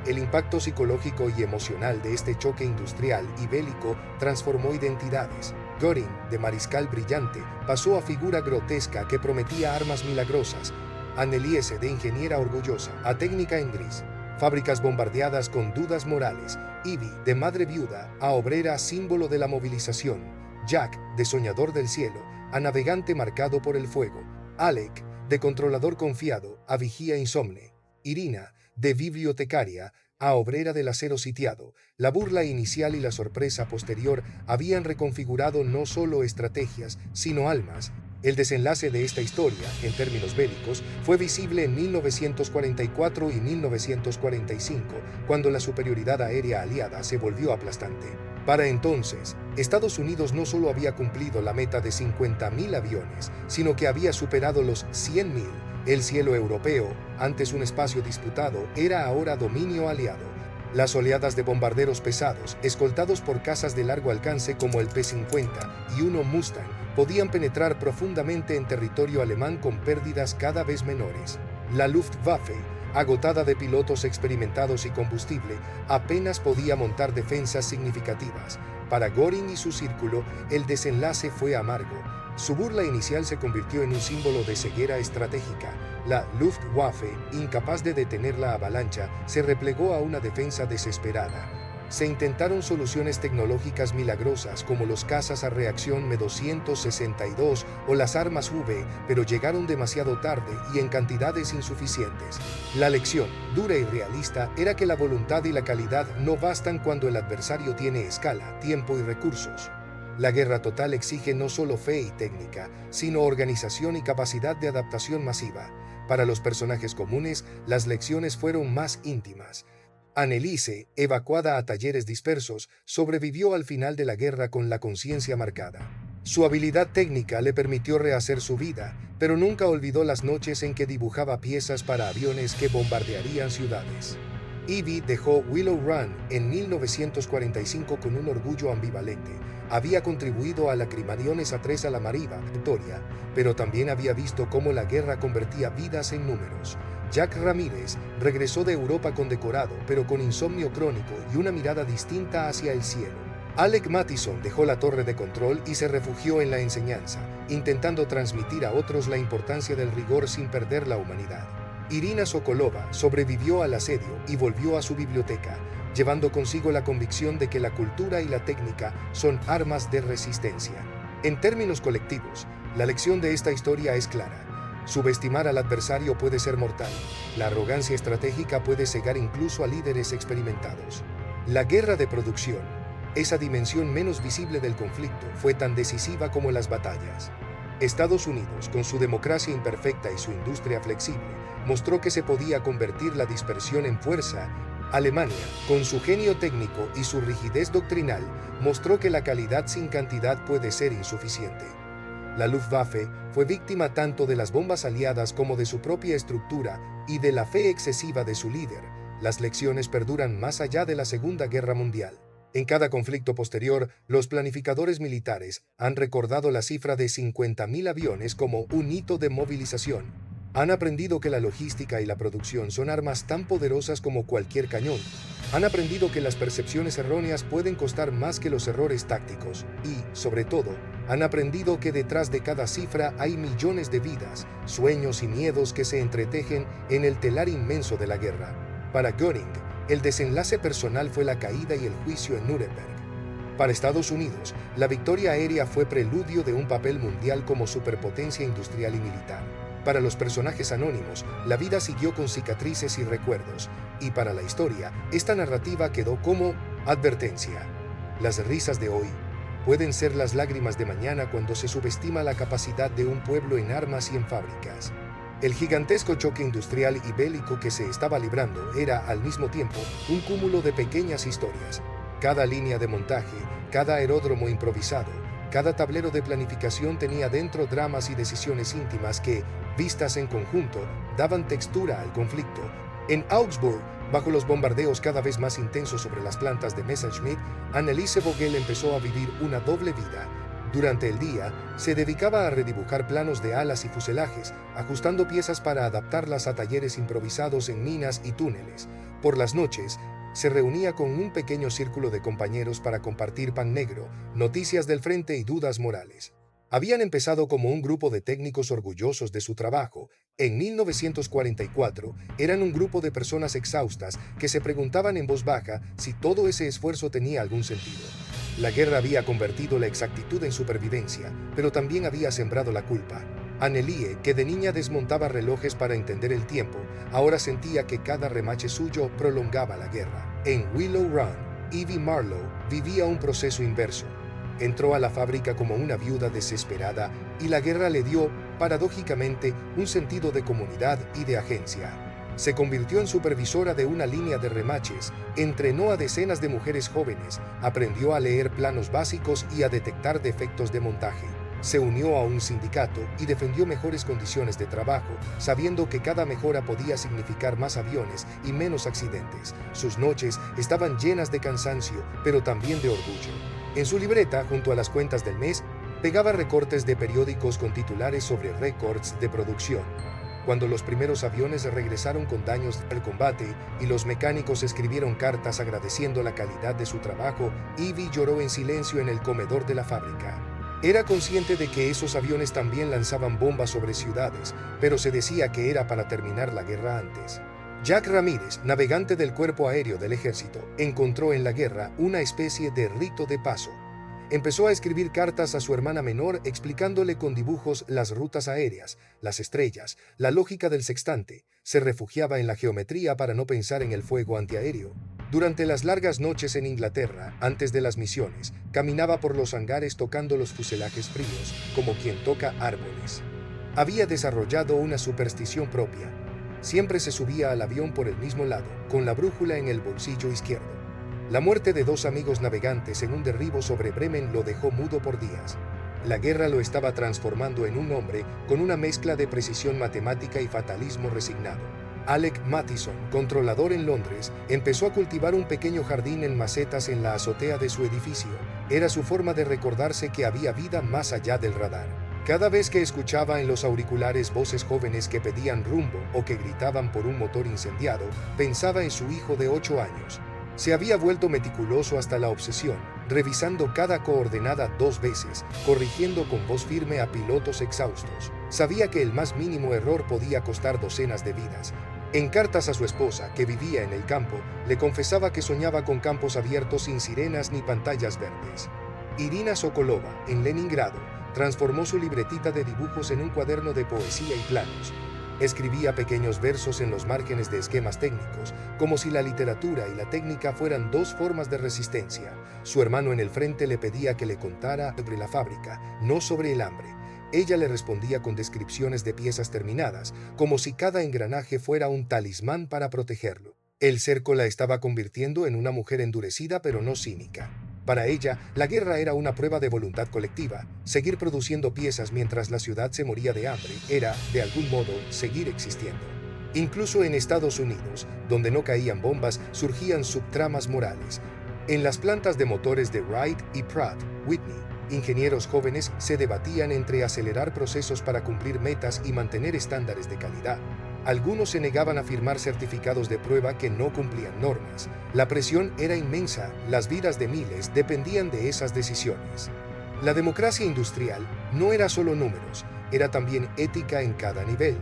El impacto psicológico y emocional de este choque industrial y bélico transformó identidades. Göring, de mariscal brillante, pasó a figura grotesca que prometía armas milagrosas. Anneliese, de ingeniera orgullosa, a técnica en gris. Fábricas bombardeadas con dudas morales. Ivy, de madre viuda, a obrera símbolo de la movilización. Jack, de soñador del cielo, a navegante marcado por el fuego. Alec, de controlador confiado, a vigía insomne. Irina, de bibliotecaria, a obrera del acero sitiado. La burla inicial y la sorpresa posterior habían reconfigurado no solo estrategias, sino almas. El desenlace de esta historia, en términos bélicos, fue visible en 1944 y 1945, cuando la superioridad aérea aliada se volvió aplastante. Para entonces, Estados Unidos no solo había cumplido la meta de 50.000 aviones, sino que había superado los 100.000. El cielo europeo, antes un espacio disputado, era ahora dominio aliado. Las oleadas de bombarderos pesados, escoltados por cazas de largo alcance como el P-50 y uno Mustang, podían penetrar profundamente en territorio alemán con pérdidas cada vez menores. La Luftwaffe, agotada de pilotos experimentados y combustible, apenas podía montar defensas significativas. Para Göring y su círculo, el desenlace fue amargo. Su burla inicial se convirtió en un símbolo de ceguera estratégica. La Luftwaffe, incapaz de detener la avalancha, se replegó a una defensa desesperada. Se intentaron soluciones tecnológicas milagrosas como los cazas a reacción M262 o las armas V, pero llegaron demasiado tarde y en cantidades insuficientes. La lección, dura y realista, era que la voluntad y la calidad no bastan cuando el adversario tiene escala, tiempo y recursos. La guerra total exige no solo fe y técnica, sino organización y capacidad de adaptación masiva. Para los personajes comunes, las lecciones fueron más íntimas. Anneliese, evacuada a talleres dispersos, sobrevivió al final de la guerra con la conciencia marcada. Su habilidad técnica le permitió rehacer su vida, pero nunca olvidó las noches en que dibujaba piezas para aviones que bombardearían ciudades. Ivy dejó Willow Run en 1945 con un orgullo ambivalente. Había contribuido a la Crimariones A3 a la Mariva, Victoria, pero también había visto cómo la guerra convertía vidas en números. Jack Ramírez regresó de Europa condecorado, pero con insomnio crónico y una mirada distinta hacia el cielo. Alec Mathison dejó la torre de control y se refugió en la enseñanza, intentando transmitir a otros la importancia del rigor sin perder la humanidad. Irina Sokolova sobrevivió al asedio y volvió a su biblioteca, llevando consigo la convicción de que la cultura y la técnica son armas de resistencia. En términos colectivos, la lección de esta historia es clara. Subestimar al adversario puede ser mortal. La arrogancia estratégica puede cegar incluso a líderes experimentados. La guerra de producción, esa dimensión menos visible del conflicto, fue tan decisiva como las batallas. Estados Unidos, con su democracia imperfecta y su industria flexible, mostró que se podía convertir la dispersión en fuerza. Alemania, con su genio técnico y su rigidez doctrinal, mostró que la calidad sin cantidad puede ser insuficiente. La Luftwaffe fue víctima tanto de las bombas aliadas como de su propia estructura y de la fe excesiva de su líder. Las lecciones perduran más allá de la Segunda Guerra Mundial. En cada conflicto posterior, los planificadores militares han recordado la cifra de 50.000 aviones como un hito de movilización. Han aprendido que la logística y la producción son armas tan poderosas como cualquier cañón. Han aprendido que las percepciones erróneas pueden costar más que los errores tácticos. Y, sobre todo, han aprendido que detrás de cada cifra hay millones de vidas, sueños y miedos que se entretejen en el telar inmenso de la guerra. Para Göring, el desenlace personal fue la caída y el juicio en Nuremberg. Para Estados Unidos, la victoria aérea fue preludio de un papel mundial como superpotencia industrial y militar. Para los personajes anónimos, la vida siguió con cicatrices y recuerdos, y para la historia, esta narrativa quedó como advertencia. Las risas de hoy pueden ser las lágrimas de mañana cuando se subestima la capacidad de un pueblo en armas y en fábricas. El gigantesco choque industrial y bélico que se estaba librando era, al mismo tiempo, un cúmulo de pequeñas historias. Cada línea de montaje, cada aeródromo improvisado, cada tablero de planificación tenía dentro dramas y decisiones íntimas que, vistas en conjunto, daban textura al conflicto. En Augsburg, bajo los bombardeos cada vez más intensos sobre las plantas de Messerschmitt, Anneliese Vogel empezó a vivir una doble vida. Durante el día, se dedicaba a redibujar planos de alas y fuselajes, ajustando piezas para adaptarlas a talleres improvisados en minas y túneles. Por las noches, se reunía con un pequeño círculo de compañeros para compartir pan negro, noticias del frente y dudas morales. Habían empezado como un grupo de técnicos orgullosos de su trabajo. En 1944, eran un grupo de personas exhaustas que se preguntaban en voz baja si todo ese esfuerzo tenía algún sentido. La guerra había convertido la exactitud en supervivencia, pero también había sembrado la culpa. Annelie, que de niña desmontaba relojes para entender el tiempo, ahora sentía que cada remache suyo prolongaba la guerra. En Willow Run, Evie Marlowe vivía un proceso inverso. Entró a la fábrica como una viuda desesperada y la guerra le dio, paradójicamente, un sentido de comunidad y de agencia. Se convirtió en supervisora de una línea de remaches, entrenó a decenas de mujeres jóvenes, aprendió a leer planos básicos y a detectar defectos de montaje. Se unió a un sindicato y defendió mejores condiciones de trabajo, sabiendo que cada mejora podía significar más aviones y menos accidentes. Sus noches estaban llenas de cansancio, pero también de orgullo. En su libreta, junto a las cuentas del mes, pegaba recortes de periódicos con titulares sobre récords de producción. Cuando los primeros aviones regresaron con daños del combate y los mecánicos escribieron cartas agradeciendo la calidad de su trabajo, Evie lloró en silencio en el comedor de la fábrica. Era consciente de que esos aviones también lanzaban bombas sobre ciudades, pero se decía que era para terminar la guerra antes. Jack Ramírez, navegante del Cuerpo Aéreo del Ejército, encontró en la guerra una especie de rito de paso. Empezó a escribir cartas a su hermana menor explicándole con dibujos las rutas aéreas, las estrellas, la lógica del sextante. Se refugiaba en la geometría para no pensar en el fuego antiaéreo. Durante las largas noches en Inglaterra, antes de las misiones, caminaba por los hangares tocando los fuselajes fríos, como quien toca árboles. Había desarrollado una superstición propia. Siempre se subía al avión por el mismo lado, con la brújula en el bolsillo izquierdo. La muerte de dos amigos navegantes en un derribo sobre Bremen lo dejó mudo por días. La guerra lo estaba transformando en un hombre con una mezcla de precisión matemática y fatalismo resignado. Alec Mathieson, controlador en Londres, empezó a cultivar un pequeño jardín en macetas en la azotea de su edificio. Era su forma de recordarse que había vida más allá del radar. Cada vez que escuchaba en los auriculares voces jóvenes que pedían rumbo o que gritaban por un motor incendiado, pensaba en su hijo de 8 años. Se había vuelto meticuloso hasta la obsesión, revisando cada coordenada 2 veces, corrigiendo con voz firme a pilotos exhaustos. Sabía que el más mínimo error podía costar docenas de vidas. En cartas a su esposa, que vivía en el campo, le confesaba que soñaba con campos abiertos sin sirenas ni pantallas verdes. Irina Sokolova, en Leningrado, transformó su libretita de dibujos en un cuaderno de poesía y planos. Escribía pequeños versos en los márgenes de esquemas técnicos, como si la literatura y la técnica fueran 2 formas de resistencia. Su hermano en el frente le pedía que le contara sobre la fábrica, no sobre el hambre. Ella le respondía con descripciones de piezas terminadas, como si cada engranaje fuera un talismán para protegerlo. El cerco la estaba convirtiendo en una mujer endurecida pero no cínica. Para ella, la guerra era una prueba de voluntad colectiva. Seguir produciendo piezas mientras la ciudad se moría de hambre era, de algún modo, seguir existiendo. Incluso en Estados Unidos, donde no caían bombas, surgían subtramas morales. En las plantas de motores de Wright y Pratt Whitney, ingenieros jóvenes se debatían entre acelerar procesos para cumplir metas y mantener estándares de calidad. Algunos se negaban a firmar certificados de prueba que no cumplían normas. La presión era inmensa, las vidas de miles dependían de esas decisiones. La democracia industrial no era solo números, era también ética en cada nivel.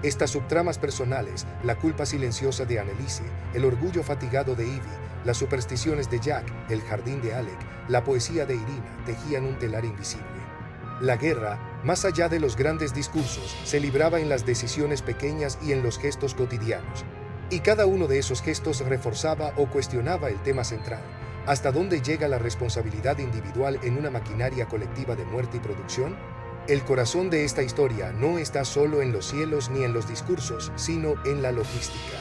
Estas subtramas personales, la culpa silenciosa de Anneliese, el orgullo fatigado de Ivy, las supersticiones de Jack, el jardín de Alec, la poesía de Irina, tejían un telar invisible. La guerra, más allá de los grandes discursos, se libraba en las decisiones pequeñas y en los gestos cotidianos. Y cada uno de esos gestos reforzaba o cuestionaba el tema central. ¿Hasta dónde llega la responsabilidad individual en una maquinaria colectiva de muerte y producción? El corazón de esta historia no está solo en los cielos ni en los discursos, sino en la logística.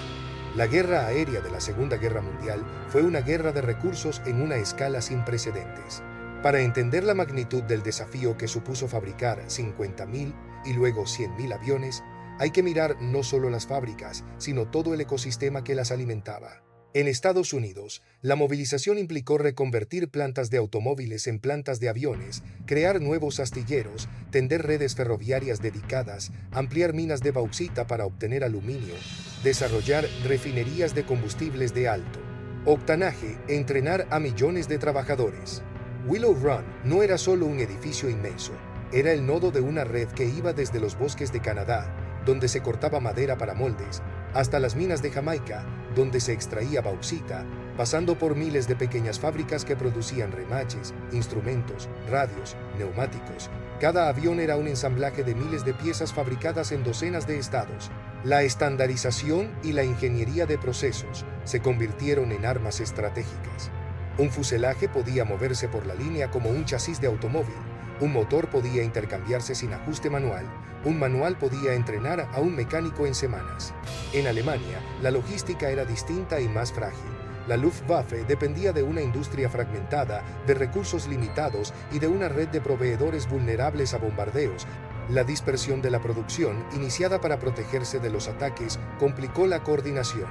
La guerra aérea de la Segunda Guerra Mundial fue una guerra de recursos en una escala sin precedentes. Para entender la magnitud del desafío que supuso fabricar 50.000 y luego 100.000 aviones, hay que mirar no solo las fábricas, sino todo el ecosistema que las alimentaba. En Estados Unidos, la movilización implicó reconvertir plantas de automóviles en plantas de aviones, crear nuevos astilleros, tender redes ferroviarias dedicadas, ampliar minas de bauxita para obtener aluminio, desarrollar refinerías de combustibles de alto octanaje e entrenar a millones de trabajadores. Willow Run no era solo un edificio inmenso, era el nodo de una red que iba desde los bosques de Canadá, donde se cortaba madera para moldes, hasta las minas de Jamaica, donde se extraía bauxita, pasando por miles de pequeñas fábricas que producían remaches, instrumentos, radios, neumáticos. Cada avión era un ensamblaje de miles de piezas fabricadas en docenas de estados. La estandarización y la ingeniería de procesos se convirtieron en armas estratégicas. Un fuselaje podía moverse por la línea como un chasis de automóvil, un motor podía intercambiarse sin ajuste manual, un manual podía entrenar a un mecánico en semanas. En Alemania, la logística era distinta y más frágil. La Luftwaffe dependía de una industria fragmentada, de recursos limitados y de una red de proveedores vulnerables a bombardeos. La dispersión de la producción, iniciada para protegerse de los ataques, complicó la coordinación.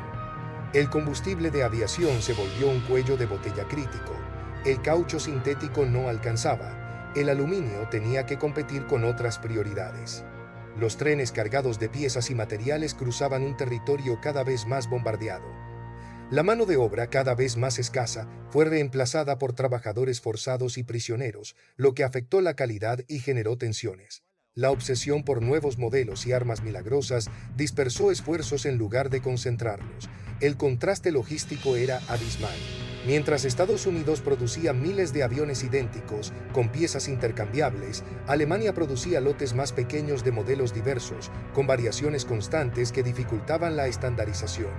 El combustible de aviación se volvió un cuello de botella crítico. El caucho sintético no alcanzaba. El aluminio tenía que competir con otras prioridades. Los trenes cargados de piezas y materiales cruzaban un territorio cada vez más bombardeado. La mano de obra, cada vez más escasa, fue reemplazada por trabajadores forzados y prisioneros, lo que afectó la calidad y generó tensiones. La obsesión por nuevos modelos y armas milagrosas dispersó esfuerzos en lugar de concentrarlos. El contraste logístico era abismal. Mientras Estados Unidos producía miles de aviones idénticos, con piezas intercambiables, Alemania producía lotes más pequeños de modelos diversos, con variaciones constantes que dificultaban la estandarización.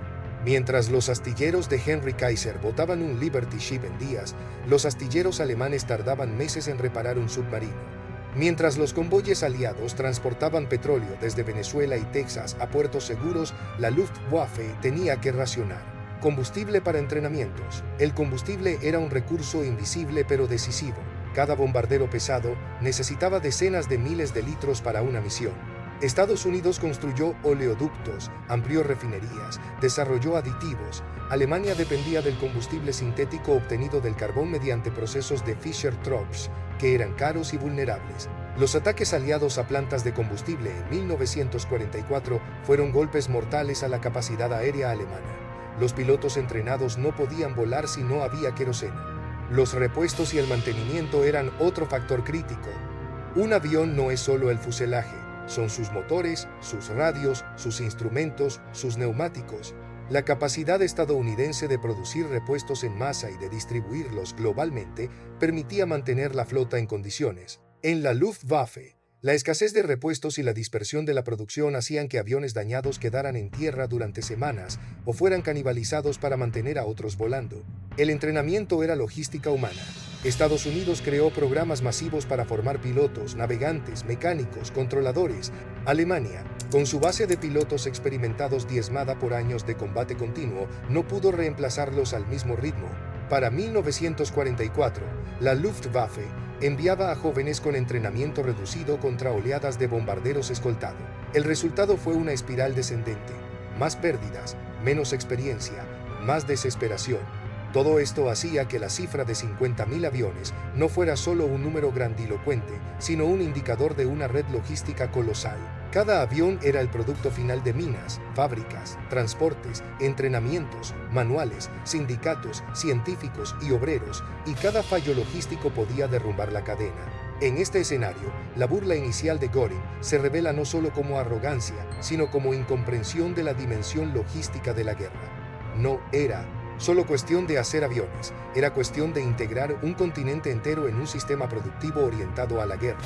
Mientras los astilleros de Henry Kaiser botaban un Liberty Ship en días, los astilleros alemanes tardaban meses en reparar un submarino. Mientras los convoyes aliados transportaban petróleo desde Venezuela y Texas a puertos seguros, la Luftwaffe tenía que racionar combustible para entrenamientos. El combustible era un recurso invisible pero decisivo. Cada bombardero pesado necesitaba decenas de miles de litros para una misión. Estados Unidos construyó oleoductos, amplió refinerías, desarrolló aditivos. Alemania dependía del combustible sintético obtenido del carbón mediante procesos de Fischer-Tropsch, que eran caros y vulnerables. Los ataques aliados a plantas de combustible en 1944 fueron golpes mortales a la capacidad aérea alemana. Los pilotos entrenados no podían volar si no había queroseno. Los repuestos y el mantenimiento eran otro factor crítico. Un avión no es solo el fuselaje. Son sus motores, sus radios, sus instrumentos, sus neumáticos. La capacidad estadounidense de producir repuestos en masa y de distribuirlos globalmente permitía mantener la flota en condiciones. En la Luftwaffe, la escasez de repuestos y la dispersión de la producción hacían que aviones dañados quedaran en tierra durante semanas o fueran canibalizados para mantener a otros volando. El entrenamiento era logística humana. Estados Unidos creó programas masivos para formar pilotos, navegantes, mecánicos, controladores. Alemania, con su base de pilotos experimentados diezmada por años de combate continuo, no pudo reemplazarlos al mismo ritmo. Para 1944, la Luftwaffe enviaba a jóvenes con entrenamiento reducido contra oleadas de bombarderos escoltado. El resultado fue una espiral descendente. Más pérdidas, menos experiencia, más desesperación. Todo esto hacía que la cifra de 50.000 aviones no fuera solo un número grandilocuente, sino un indicador de una red logística colosal. Cada avión era el producto final de minas, fábricas, transportes, entrenamientos, manuales, sindicatos, científicos y obreros, y cada fallo logístico podía derrumbar la cadena. En este escenario, la burla inicial de Göring se revela no solo como arrogancia, sino como incomprensión de la dimensión logística de la guerra. No era solo cuestión de hacer aviones, era cuestión de integrar un continente entero en un sistema productivo orientado a la guerra.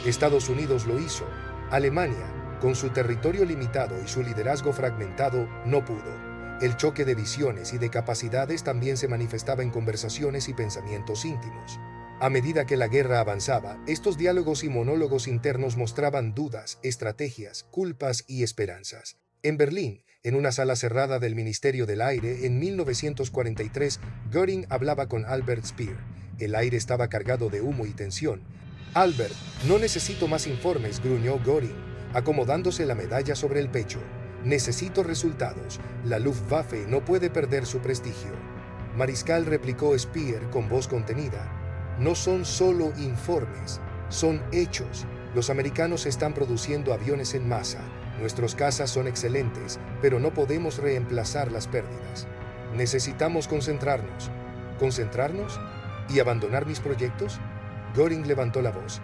Estados Unidos lo hizo. Alemania, con su territorio limitado y su liderazgo fragmentado, no pudo. El choque de visiones y de capacidades también se manifestaba en conversaciones y pensamientos íntimos. A medida que la guerra avanzaba, estos diálogos y monólogos internos mostraban dudas, estrategias, culpas y esperanzas. En Berlín, en una sala cerrada del Ministerio del Aire, en 1943, Göring hablaba con Albert Speer. El aire estaba cargado de humo y tensión. «Albert, no necesito más informes», gruñó Göring, acomodándose la medalla sobre el pecho. «Necesito resultados. La Luftwaffe no puede perder su prestigio». «Mariscal», replicó Speer con voz contenida, «no son solo informes, son hechos. Los americanos están produciendo aviones en masa. Nuestros cazas son excelentes, pero no podemos reemplazar las pérdidas. Necesitamos concentrarnos». ¿Concentrarnos? ¿Y abandonar mis proyectos? Göring levantó la voz.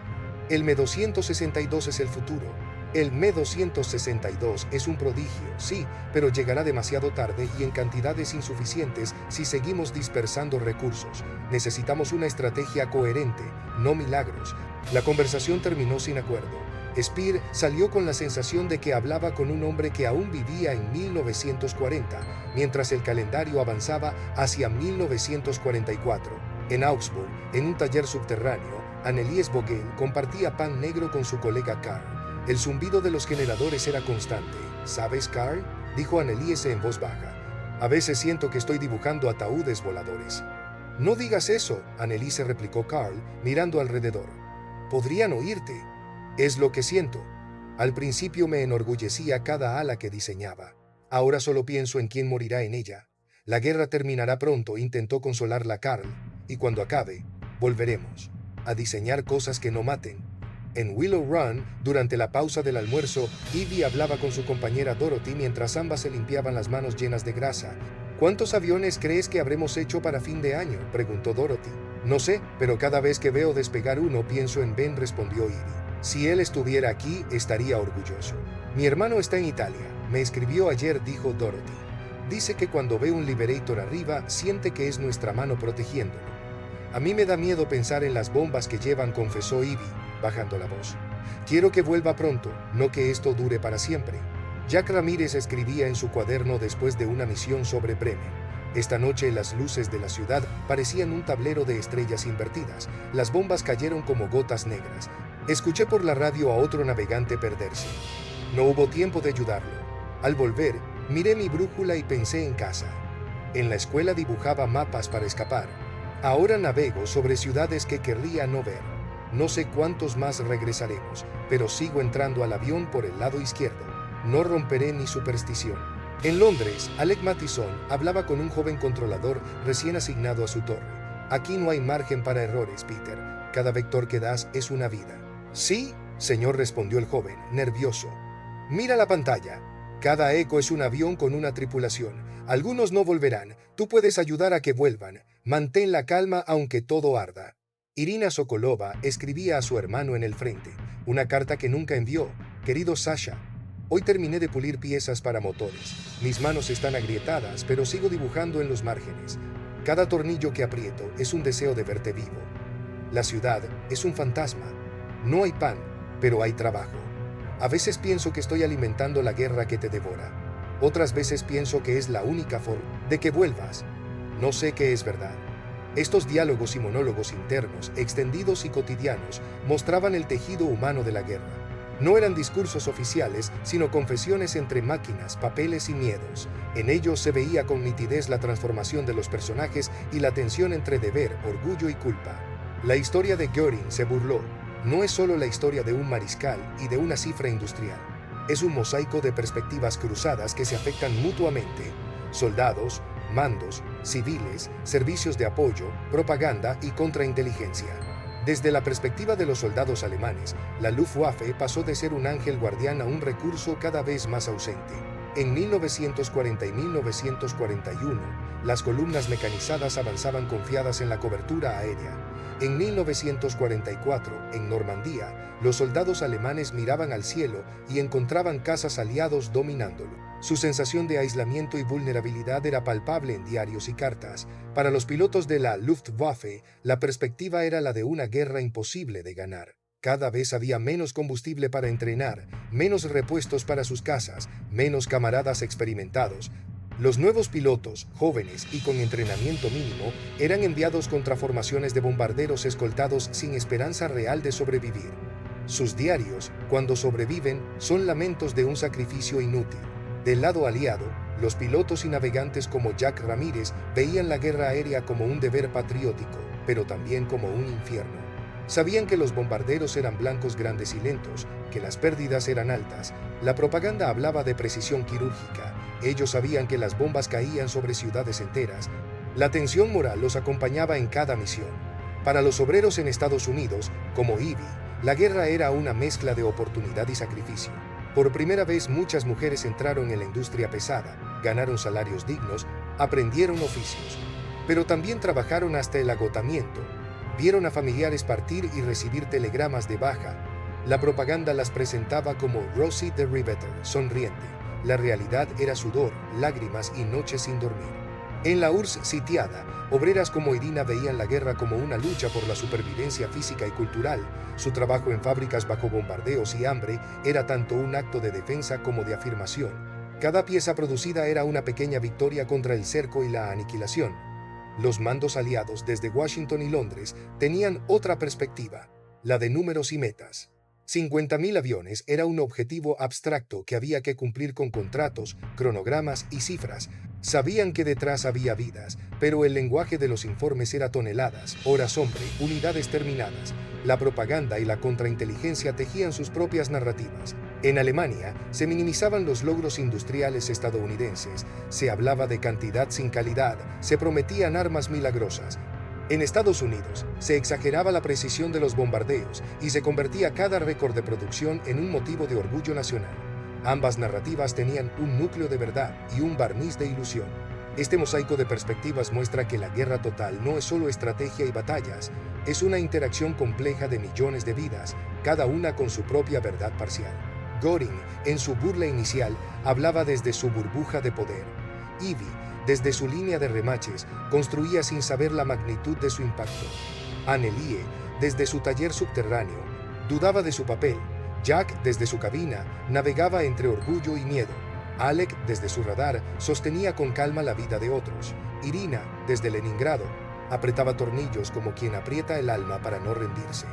El Me-262 es el futuro. El Me-262 es un prodigio, sí, pero llegará demasiado tarde y en cantidades insuficientes si seguimos dispersando recursos. Necesitamos una estrategia coherente, no milagros. La conversación terminó sin acuerdo. Speer salió con la sensación de que hablaba con un hombre que aún vivía en 1940, mientras el calendario avanzaba hacia 1944. En Augsburg, en un taller subterráneo, Annelies Vogel compartía pan negro con su colega Karl. El zumbido de los generadores era constante. «¿Sabes, Karl?», dijo Annelies en voz baja. «A veces siento que estoy dibujando ataúdes voladores». «No digas eso», Annelies replicó Karl, mirando alrededor. «Podrían oírte». «Es lo que siento. Al principio me enorgullecía cada ala que diseñaba. Ahora solo pienso en quién morirá en ella. La guerra terminará pronto», intentó consolarla Karl. «Y cuando acabe, volveremos a diseñar cosas que no maten». En Willow Run, durante la pausa del almuerzo, Evie hablaba con su compañera Dorothy mientras ambas se limpiaban las manos llenas de grasa. «¿Cuántos aviones crees que habremos hecho para fin de año?», preguntó Dorothy. «No sé, pero cada vez que veo despegar uno pienso en Ben», respondió Evie. «Si él estuviera aquí, estaría orgulloso». «Mi hermano está en Italia. Me escribió ayer», dijo Dorothy. «Dice que cuando ve un Liberator arriba, siente que es nuestra mano protegiéndolo». «A mí me da miedo pensar en las bombas que llevan», confesó Evie, bajando la voz. «Quiero que vuelva pronto, no que esto dure para siempre». Jack Ramírez escribía en su cuaderno después de una misión sobre Bremen. Esta noche las luces de la ciudad parecían un tablero de estrellas invertidas. Las bombas cayeron como gotas negras. Escuché por la radio a otro navegante perderse. No hubo tiempo de ayudarlo. Al volver, miré mi brújula y pensé en casa. En la escuela dibujaba mapas para escapar. Ahora navego sobre ciudades que querría no ver. No sé cuántos más regresaremos, pero sigo entrando al avión por el lado izquierdo. No romperé mi superstición. En Londres, Alec Mathison hablaba con un joven controlador recién asignado a su torre. Aquí no hay margen para errores, Peter. Cada vector que das es una vida. Sí, señor, respondió el joven, nervioso. Mira la pantalla. Cada eco es un avión con una tripulación. Algunos no volverán. Tú puedes ayudar a que vuelvan. Mantén la calma aunque todo arda. Irina Sokolova escribía a su hermano en el frente, una carta que nunca envió. Querido Sasha, hoy terminé de pulir piezas para motores. Mis manos están agrietadas, pero sigo dibujando en los márgenes. Cada tornillo que aprieto es un deseo de verte vivo. La ciudad es un fantasma. No hay pan, pero hay trabajo. A veces pienso que estoy alimentando la guerra que te devora. Otras veces pienso que es la única forma de que vuelvas. No sé qué es verdad. Estos diálogos y monólogos internos, extendidos y cotidianos, mostraban el tejido humano de la guerra. No eran discursos oficiales, sino confesiones entre máquinas, papeles y miedos. En ellos se veía con nitidez la transformación de los personajes y la tensión entre deber, orgullo y culpa. La historia de Göring se burló. No es solo la historia de un mariscal y de una cifra industrial. Es un mosaico de perspectivas cruzadas que se afectan mutuamente. Soldados, mandos, civiles, servicios de apoyo, propaganda y contrainteligencia. Desde la perspectiva de los soldados alemanes, la Luftwaffe pasó de ser un ángel guardián a un recurso cada vez más ausente. En 1940 y 1941, las columnas mecanizadas avanzaban confiadas en la cobertura aérea. En 1944, en Normandía, los soldados alemanes miraban al cielo y encontraban cazas aliados dominándolo. Su sensación de aislamiento y vulnerabilidad era palpable en diarios y cartas. Para los pilotos de la Luftwaffe, la perspectiva era la de una guerra imposible de ganar. Cada vez había menos combustible para entrenar, menos repuestos para sus cazas, menos camaradas experimentados. Los nuevos pilotos, jóvenes y con entrenamiento mínimo, eran enviados contra formaciones de bombarderos escoltados sin esperanza real de sobrevivir. Sus diarios, cuando sobreviven, son lamentos de un sacrificio inútil. Del lado aliado, los pilotos y navegantes como Jack Ramírez veían la guerra aérea como un deber patriótico, pero también como un infierno. Sabían que los bombarderos eran blancos grandes y lentos, que las pérdidas eran altas. La propaganda hablaba de precisión quirúrgica. Ellos sabían que las bombas caían sobre ciudades enteras. La tensión moral los acompañaba en cada misión. Para los obreros en Estados Unidos, como Ivy, la guerra era una mezcla de oportunidad y sacrificio. Por primera vez muchas mujeres entraron en la industria pesada, ganaron salarios dignos, aprendieron oficios. Pero también trabajaron hasta el agotamiento. Vieron a familiares partir y recibir telegramas de baja. La propaganda las presentaba como Rosie the Riveter, sonriente. La realidad era sudor, lágrimas y noches sin dormir. En la URSS sitiada, obreras como Irina veían la guerra como una lucha por la supervivencia física y cultural. Su trabajo en fábricas bajo bombardeos y hambre era tanto un acto de defensa como de afirmación. Cada pieza producida era una pequeña victoria contra el cerco y la aniquilación. Los mandos aliados desde Washington y Londres tenían otra perspectiva, la de números y metas. 50.000 aviones era un objetivo abstracto que había que cumplir con contratos, cronogramas y cifras. Sabían que detrás había vidas, pero el lenguaje de los informes era toneladas, horas hombre, unidades terminadas. La propaganda y la contrainteligencia tejían sus propias narrativas. En Alemania se minimizaban los logros industriales estadounidenses, se hablaba de cantidad sin calidad, se prometían armas milagrosas. En Estados Unidos se exageraba la precisión de los bombardeos y se convertía cada récord de producción en un motivo de orgullo nacional. Ambas narrativas tenían un núcleo de verdad y un barniz de ilusión. Este mosaico de perspectivas muestra que la guerra total no es solo estrategia y batallas, es una interacción compleja de millones de vidas, cada una con su propia verdad parcial. Göring, en su burla inicial, hablaba desde su burbuja de poder. Ivy, desde su línea de remaches, construía sin saber la magnitud de su impacto. Annelie, desde su taller subterráneo, dudaba de su papel. Jack, desde su cabina, navegaba entre orgullo y miedo. Alec, desde su radar, sostenía con calma la vida de otros. Irina, desde Leningrado, apretaba tornillos como quien aprieta el alma para no rendirse.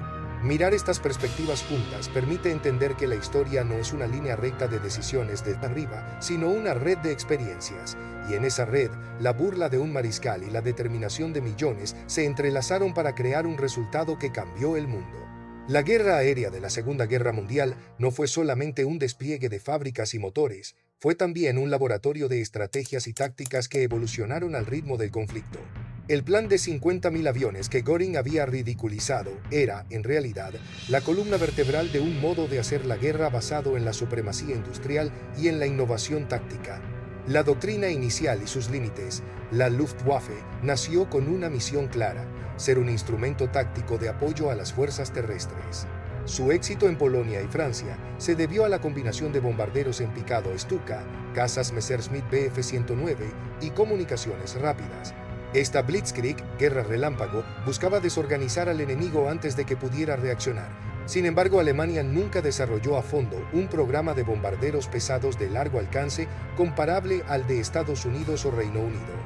Mirar estas perspectivas juntas permite entender que la historia no es una línea recta de decisiones desde arriba, sino una red de experiencias, y en esa red, la burla de un mariscal y la determinación de millones se entrelazaron para crear un resultado que cambió el mundo. La guerra aérea de la Segunda Guerra Mundial no fue solamente un despliegue de fábricas y motores, fue también un laboratorio de estrategias y tácticas que evolucionaron al ritmo del conflicto. El plan de 50.000 aviones que Göring había ridiculizado era, en realidad, la columna vertebral de un modo de hacer la guerra basado en la supremacía industrial y en la innovación táctica. La doctrina inicial y sus límites, la Luftwaffe, nació con una misión clara: ser un instrumento táctico de apoyo a las fuerzas terrestres. Su éxito en Polonia y Francia se debió a la combinación de bombarderos en picado Stuka, cazas Messerschmitt Bf-109 y comunicaciones rápidas. Esta Blitzkrieg, guerra relámpago, buscaba desorganizar al enemigo antes de que pudiera reaccionar. Sin embargo, Alemania nunca desarrolló a fondo un programa de bombarderos pesados de largo alcance comparable al de Estados Unidos o Reino Unido.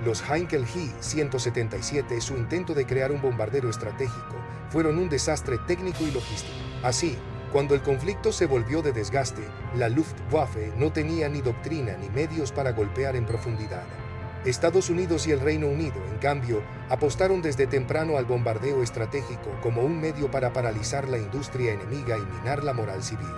Los Heinkel He-177, su intento de crear un bombardero estratégico, fueron un desastre técnico y logístico. Así, cuando el conflicto se volvió de desgaste, la Luftwaffe no tenía ni doctrina ni medios para golpear en profundidad. Estados Unidos y el Reino Unido, en cambio, apostaron desde temprano al bombardeo estratégico como un medio para paralizar la industria enemiga y minar la moral civil.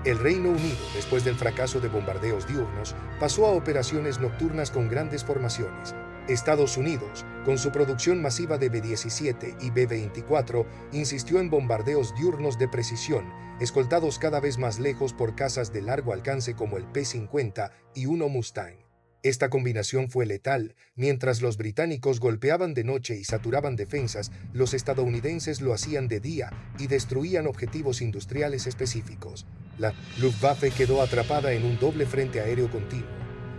El Reino Unido, después del fracaso de bombardeos diurnos, pasó a operaciones nocturnas con grandes formaciones. Estados Unidos, con su producción masiva de B-17 y B-24, insistió en bombardeos diurnos de precisión, escoltados cada vez más lejos por cazas de largo alcance como el P-50 y uno Mustang. Esta combinación fue letal. Mientras los británicos golpeaban de noche y saturaban defensas, los estadounidenses lo hacían de día y destruían objetivos industriales específicos. La Luftwaffe quedó atrapada en un doble frente aéreo continuo.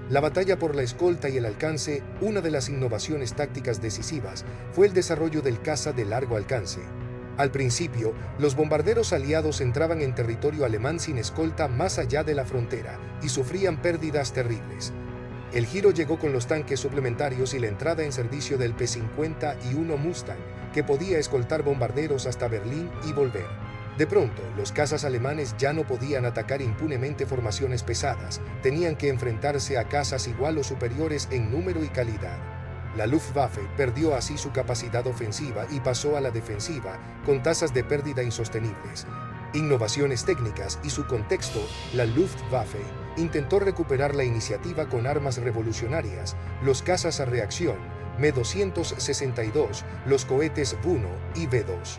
La batalla por la escolta y el alcance, una de las innovaciones tácticas decisivas, fue el desarrollo del caza de largo alcance. Al principio, los bombarderos aliados entraban en territorio alemán sin escolta más allá de la frontera y sufrían pérdidas terribles. El giro llegó con los tanques suplementarios y la entrada en servicio del P-50 y uno Mustang, que podía escoltar bombarderos hasta Berlín y volver. De pronto, los cazas alemanes ya no podían atacar impunemente formaciones pesadas, tenían que enfrentarse a cazas igual o superiores en número y calidad. La Luftwaffe perdió así su capacidad ofensiva y pasó a la defensiva, con tasas de pérdida insostenibles. Innovaciones técnicas y su contexto, la Luftwaffe intentó recuperar la iniciativa con armas revolucionarias, los cazas a reacción, Me-262, los cohetes V-1 y V-2.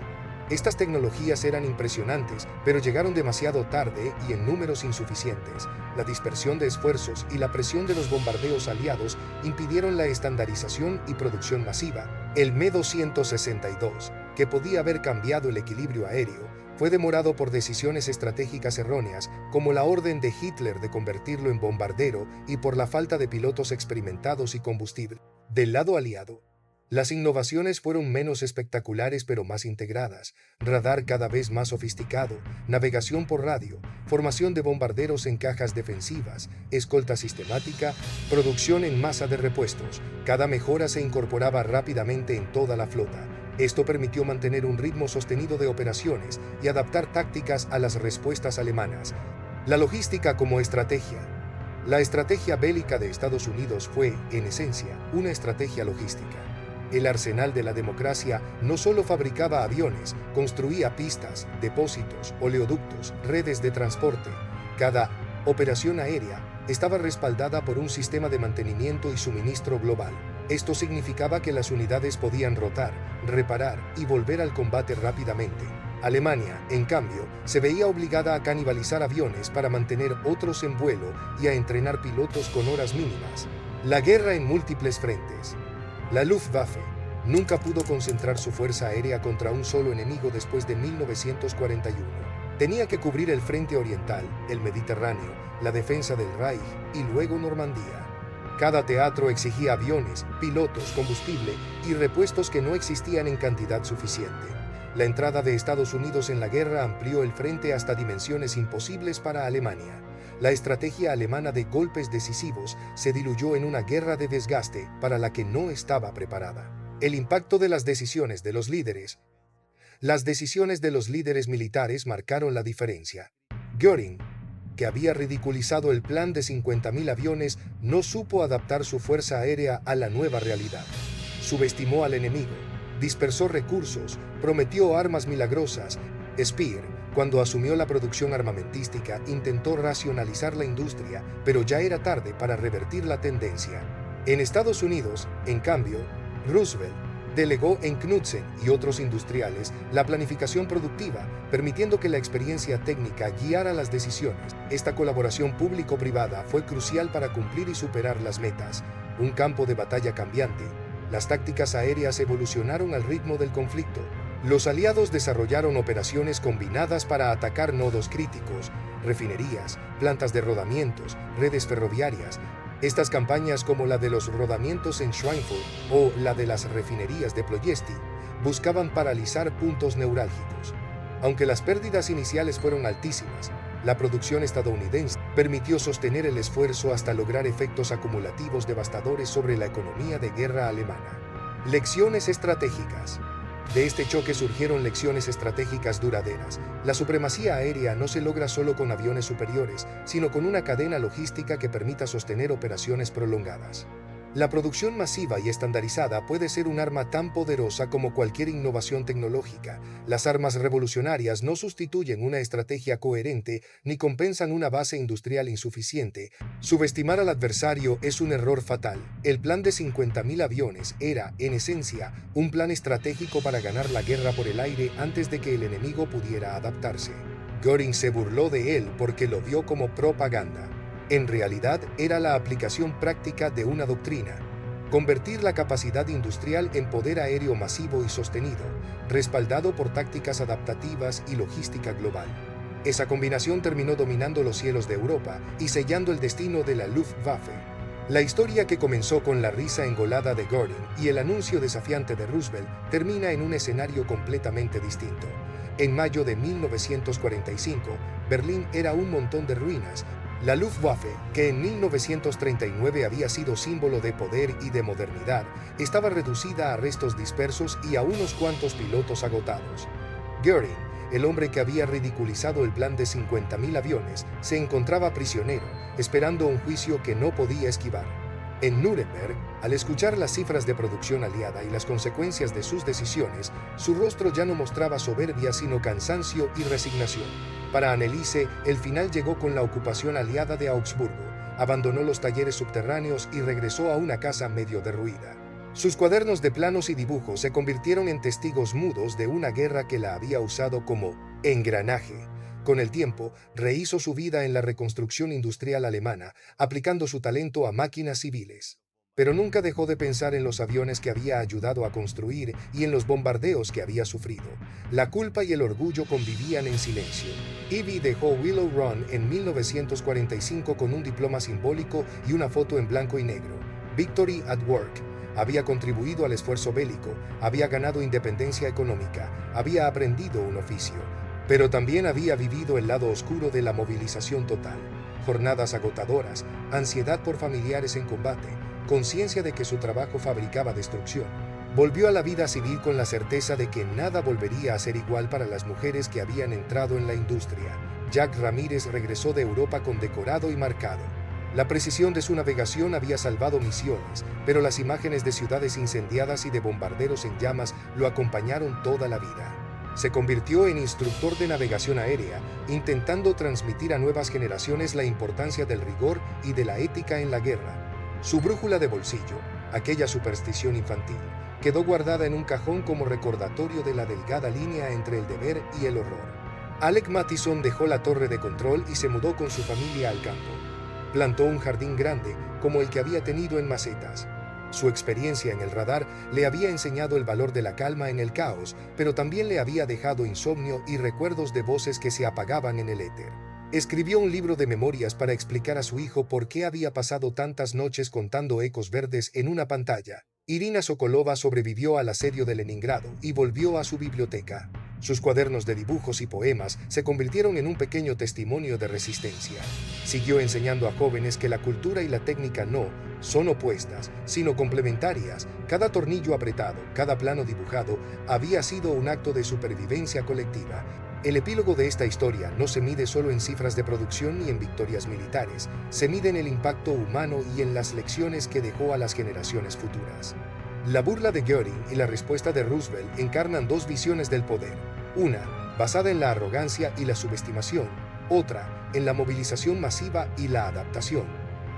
Estas tecnologías eran impresionantes, pero llegaron demasiado tarde y en números insuficientes. La dispersión de esfuerzos y la presión de los bombardeos aliados impidieron la estandarización y producción masiva. El Me-262, que podía haber cambiado el equilibrio aéreo, fue demorado por decisiones estratégicas erróneas, como la orden de Hitler de convertirlo en bombardero y por la falta de pilotos experimentados y combustible. Del lado aliado, las innovaciones fueron menos espectaculares pero más integradas: radar cada vez más sofisticado, navegación por radio, formación de bombarderos en cajas defensivas, escolta sistemática, producción en masa de repuestos. Cada mejora se incorporaba rápidamente en toda la flota. Esto permitió mantener un ritmo sostenido de operaciones y adaptar tácticas a las respuestas alemanas. La logística como estrategia. La estrategia bélica de Estados Unidos fue, en esencia, una estrategia logística. El arsenal de la democracia no solo fabricaba aviones, construía pistas, depósitos, oleoductos, redes de transporte. Cada operación aérea estaba respaldada por un sistema de mantenimiento y suministro global. Esto significaba que las unidades podían rotar, reparar y volver al combate rápidamente. Alemania, en cambio, se veía obligada a canibalizar aviones para mantener otros en vuelo y a entrenar pilotos con horas mínimas. La guerra en múltiples frentes. La Luftwaffe nunca pudo concentrar su fuerza aérea contra un solo enemigo después de 1941. Tenía que cubrir el frente oriental, el Mediterráneo, la defensa del Reich y luego Normandía. Cada teatro exigía aviones, pilotos, combustible y repuestos que no existían en cantidad suficiente. La entrada de Estados Unidos en la guerra amplió el frente hasta dimensiones imposibles para Alemania. La estrategia alemana de golpes decisivos se diluyó en una guerra de desgaste para la que no estaba preparada. El impacto de las decisiones de los líderes. Las decisiones de los líderes militares marcaron la diferencia. Göring, que había ridiculizado el plan de 50.000 aviones, no supo adaptar su fuerza aérea a la nueva realidad. Subestimó al enemigo, dispersó recursos, prometió armas milagrosas. Speer, cuando asumió la producción armamentística, intentó racionalizar la industria, pero ya era tarde para revertir la tendencia. En Estados Unidos, en cambio, Roosevelt delegó en Knudsen y otros industriales la planificación productiva, permitiendo que la experiencia técnica guiara las decisiones. Esta colaboración público-privada fue crucial para cumplir y superar las metas. Un campo de batalla cambiante. Las tácticas aéreas evolucionaron al ritmo del conflicto. Los aliados desarrollaron operaciones combinadas para atacar nodos críticos, refinerías, plantas de rodamientos, redes ferroviarias. Estas campañas, como la de los rodamientos en Schweinfurt o la de las refinerías de Ploiesti, buscaban paralizar puntos neurálgicos. Aunque las pérdidas iniciales fueron altísimas, la producción estadounidense permitió sostener el esfuerzo hasta lograr efectos acumulativos devastadores sobre la economía de guerra alemana. Lecciones estratégicas. De este choque surgieron lecciones estratégicas duraderas. La supremacía aérea no se logra solo con aviones superiores, sino con una cadena logística que permita sostener operaciones prolongadas. La producción masiva y estandarizada puede ser un arma tan poderosa como cualquier innovación tecnológica. Las armas revolucionarias no sustituyen una estrategia coherente ni compensan una base industrial insuficiente. Subestimar al adversario es un error fatal. El plan de 50.000 aviones era, en esencia, un plan estratégico para ganar la guerra por el aire antes de que el enemigo pudiera adaptarse. Göring se burló de él porque lo vio como propaganda. En realidad, era la aplicación práctica de una doctrina: convertir la capacidad industrial en poder aéreo masivo y sostenido, respaldado por tácticas adaptativas y logística global. Esa combinación terminó dominando los cielos de Europa y sellando el destino de la Luftwaffe. La historia, que comenzó con la risa engolada de Göring y el anuncio desafiante de Roosevelt, termina en un escenario completamente distinto. En mayo de 1945, Berlín era un montón de ruinas. La Luftwaffe, que en 1939 había sido símbolo de poder y de modernidad, estaba reducida a restos dispersos y a unos cuantos pilotos agotados. Göring, el hombre que había ridiculizado el plan de 50.000 aviones, se encontraba prisionero, esperando un juicio que no podía esquivar. En Nuremberg, al escuchar las cifras de producción aliada y las consecuencias de sus decisiones, su rostro ya no mostraba soberbia sino cansancio y resignación. Para Anneliese, el final llegó con la ocupación aliada de Augsburgo. Abandonó los talleres subterráneos y regresó a una casa medio derruida. Sus cuadernos de planos y dibujos se convirtieron en testigos mudos de una guerra que la había usado como engranaje. Con el tiempo, rehizo su vida en la reconstrucción industrial alemana, aplicando su talento a máquinas civiles. Pero nunca dejó de pensar en los aviones que había ayudado a construir y en los bombardeos que había sufrido. La culpa y el orgullo convivían en silencio. Ivy dejó Willow Run en 1945 con un diploma simbólico y una foto en blanco y negro. Victory at Work. Había contribuido al esfuerzo bélico, había ganado independencia económica, había aprendido un oficio. Pero también había vivido el lado oscuro de la movilización total. Jornadas agotadoras, ansiedad por familiares en combate, conciencia de que su trabajo fabricaba destrucción. Volvió a la vida civil con la certeza de que nada volvería a ser igual para las mujeres que habían entrado en la industria. Jack Ramírez regresó de Europa condecorado y marcado. La precisión de su navegación había salvado misiones, pero las imágenes de ciudades incendiadas y de bombarderos en llamas lo acompañaron toda la vida. Se convirtió en instructor de navegación aérea, intentando transmitir a nuevas generaciones la importancia del rigor y de la ética en la guerra. Su brújula de bolsillo, aquella superstición infantil, quedó guardada en un cajón como recordatorio de la delgada línea entre el deber y el horror. Alec Mathison dejó la torre de control y se mudó con su familia al campo. Plantó un jardín grande, como el que había tenido en Macetas. Su experiencia en el radar le había enseñado el valor de la calma en el caos, pero también le había dejado insomnio y recuerdos de voces que se apagaban en el éter. Escribió un libro de memorias para explicar a su hijo por qué había pasado tantas noches contando ecos verdes en una pantalla. Irina Sokolova sobrevivió al asedio de Leningrado y volvió a su biblioteca. Sus cuadernos de dibujos y poemas se convirtieron en un pequeño testimonio de resistencia. Siguió enseñando a jóvenes que la cultura y la técnica no son opuestas, sino complementarias. Cada tornillo apretado, cada plano dibujado, había sido un acto de supervivencia colectiva. El epílogo de esta historia no se mide solo en cifras de producción ni en victorias militares, se mide en el impacto humano y en las lecciones que dejó a las generaciones futuras. La burla de Göring y la respuesta de Roosevelt encarnan dos visiones del poder. Una, basada en la arrogancia y la subestimación. Otra, en la movilización masiva y la adaptación.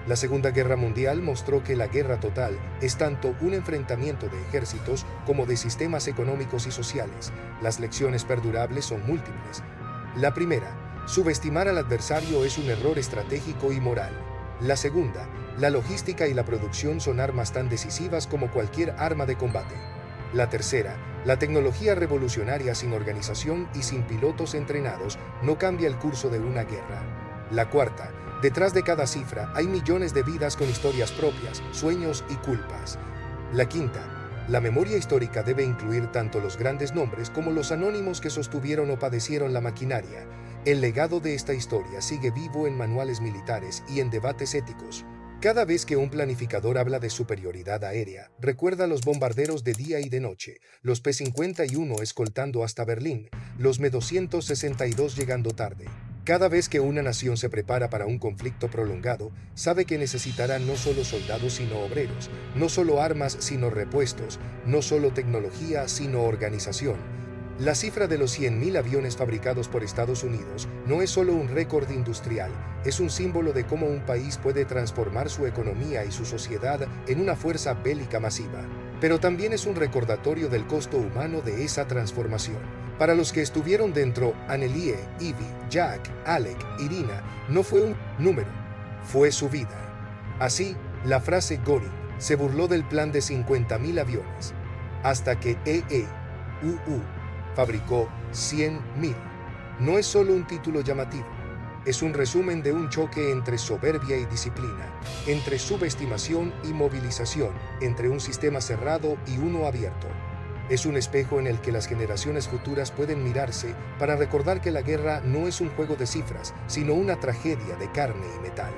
La Segunda Guerra Mundial mostró que la guerra total es tanto un enfrentamiento de ejércitos como de sistemas económicos y sociales. Las lecciones perdurables son múltiples. La primera, subestimar al adversario es un error estratégico y moral. La segunda, la logística y la producción son armas tan decisivas como cualquier arma de combate. La tercera, la tecnología revolucionaria sin organización y sin pilotos entrenados no cambia el curso de una guerra. La cuarta, detrás de cada cifra hay millones de vidas con historias propias, sueños y culpas. La quinta, la memoria histórica debe incluir tanto los grandes nombres como los anónimos que sostuvieron o padecieron la maquinaria. El legado de esta historia sigue vivo en manuales militares y en debates éticos. Cada vez que un planificador habla de superioridad aérea, recuerda los bombarderos de día y de noche, los P-51 escoltando hasta Berlín, los Me-262 llegando tarde. Cada vez que una nación se prepara para un conflicto prolongado, sabe que necesitará no solo soldados sino obreros, no solo armas sino repuestos, no solo tecnología sino organización. La cifra de los 100.000 aviones fabricados por Estados Unidos no es solo un récord industrial, es un símbolo de cómo un país puede transformar su economía y su sociedad en una fuerza bélica masiva. Pero también es un recordatorio del costo humano de esa transformación. Para los que estuvieron dentro, Annelie, Ivy, Jack, Alec, Irina, no fue un número, fue su vida. Así, la frase Göring se burló del plan de 50.000 aviones, hasta que EEUU fabricó 100.000. No es solo un título llamativo, es un resumen de un choque entre soberbia y disciplina, entre subestimación y movilización, entre un sistema cerrado y uno abierto. Es un espejo en el que las generaciones futuras pueden mirarse para recordar que la guerra no es un juego de cifras, sino una tragedia de carne y metal.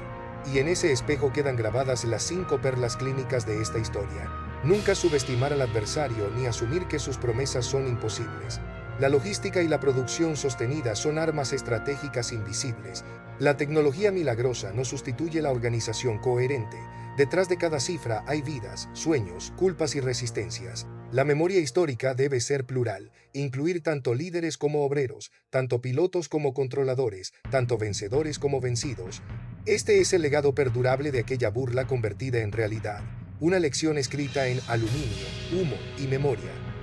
Y en ese espejo quedan grabadas las 5 perlas clínicas de esta historia. Nunca subestimar al adversario ni asumir que sus promesas son imposibles. La logística y la producción sostenida son armas estratégicas invisibles. La tecnología milagrosa no sustituye la organización coherente. Detrás de cada cifra hay vidas, sueños, culpas y resistencias. La memoria histórica debe ser plural, incluir tanto líderes como obreros, tanto pilotos como controladores, tanto vencedores como vencidos. Este es el legado perdurable de aquella burla convertida en realidad. Una lección escrita en aluminio, humo y memoria.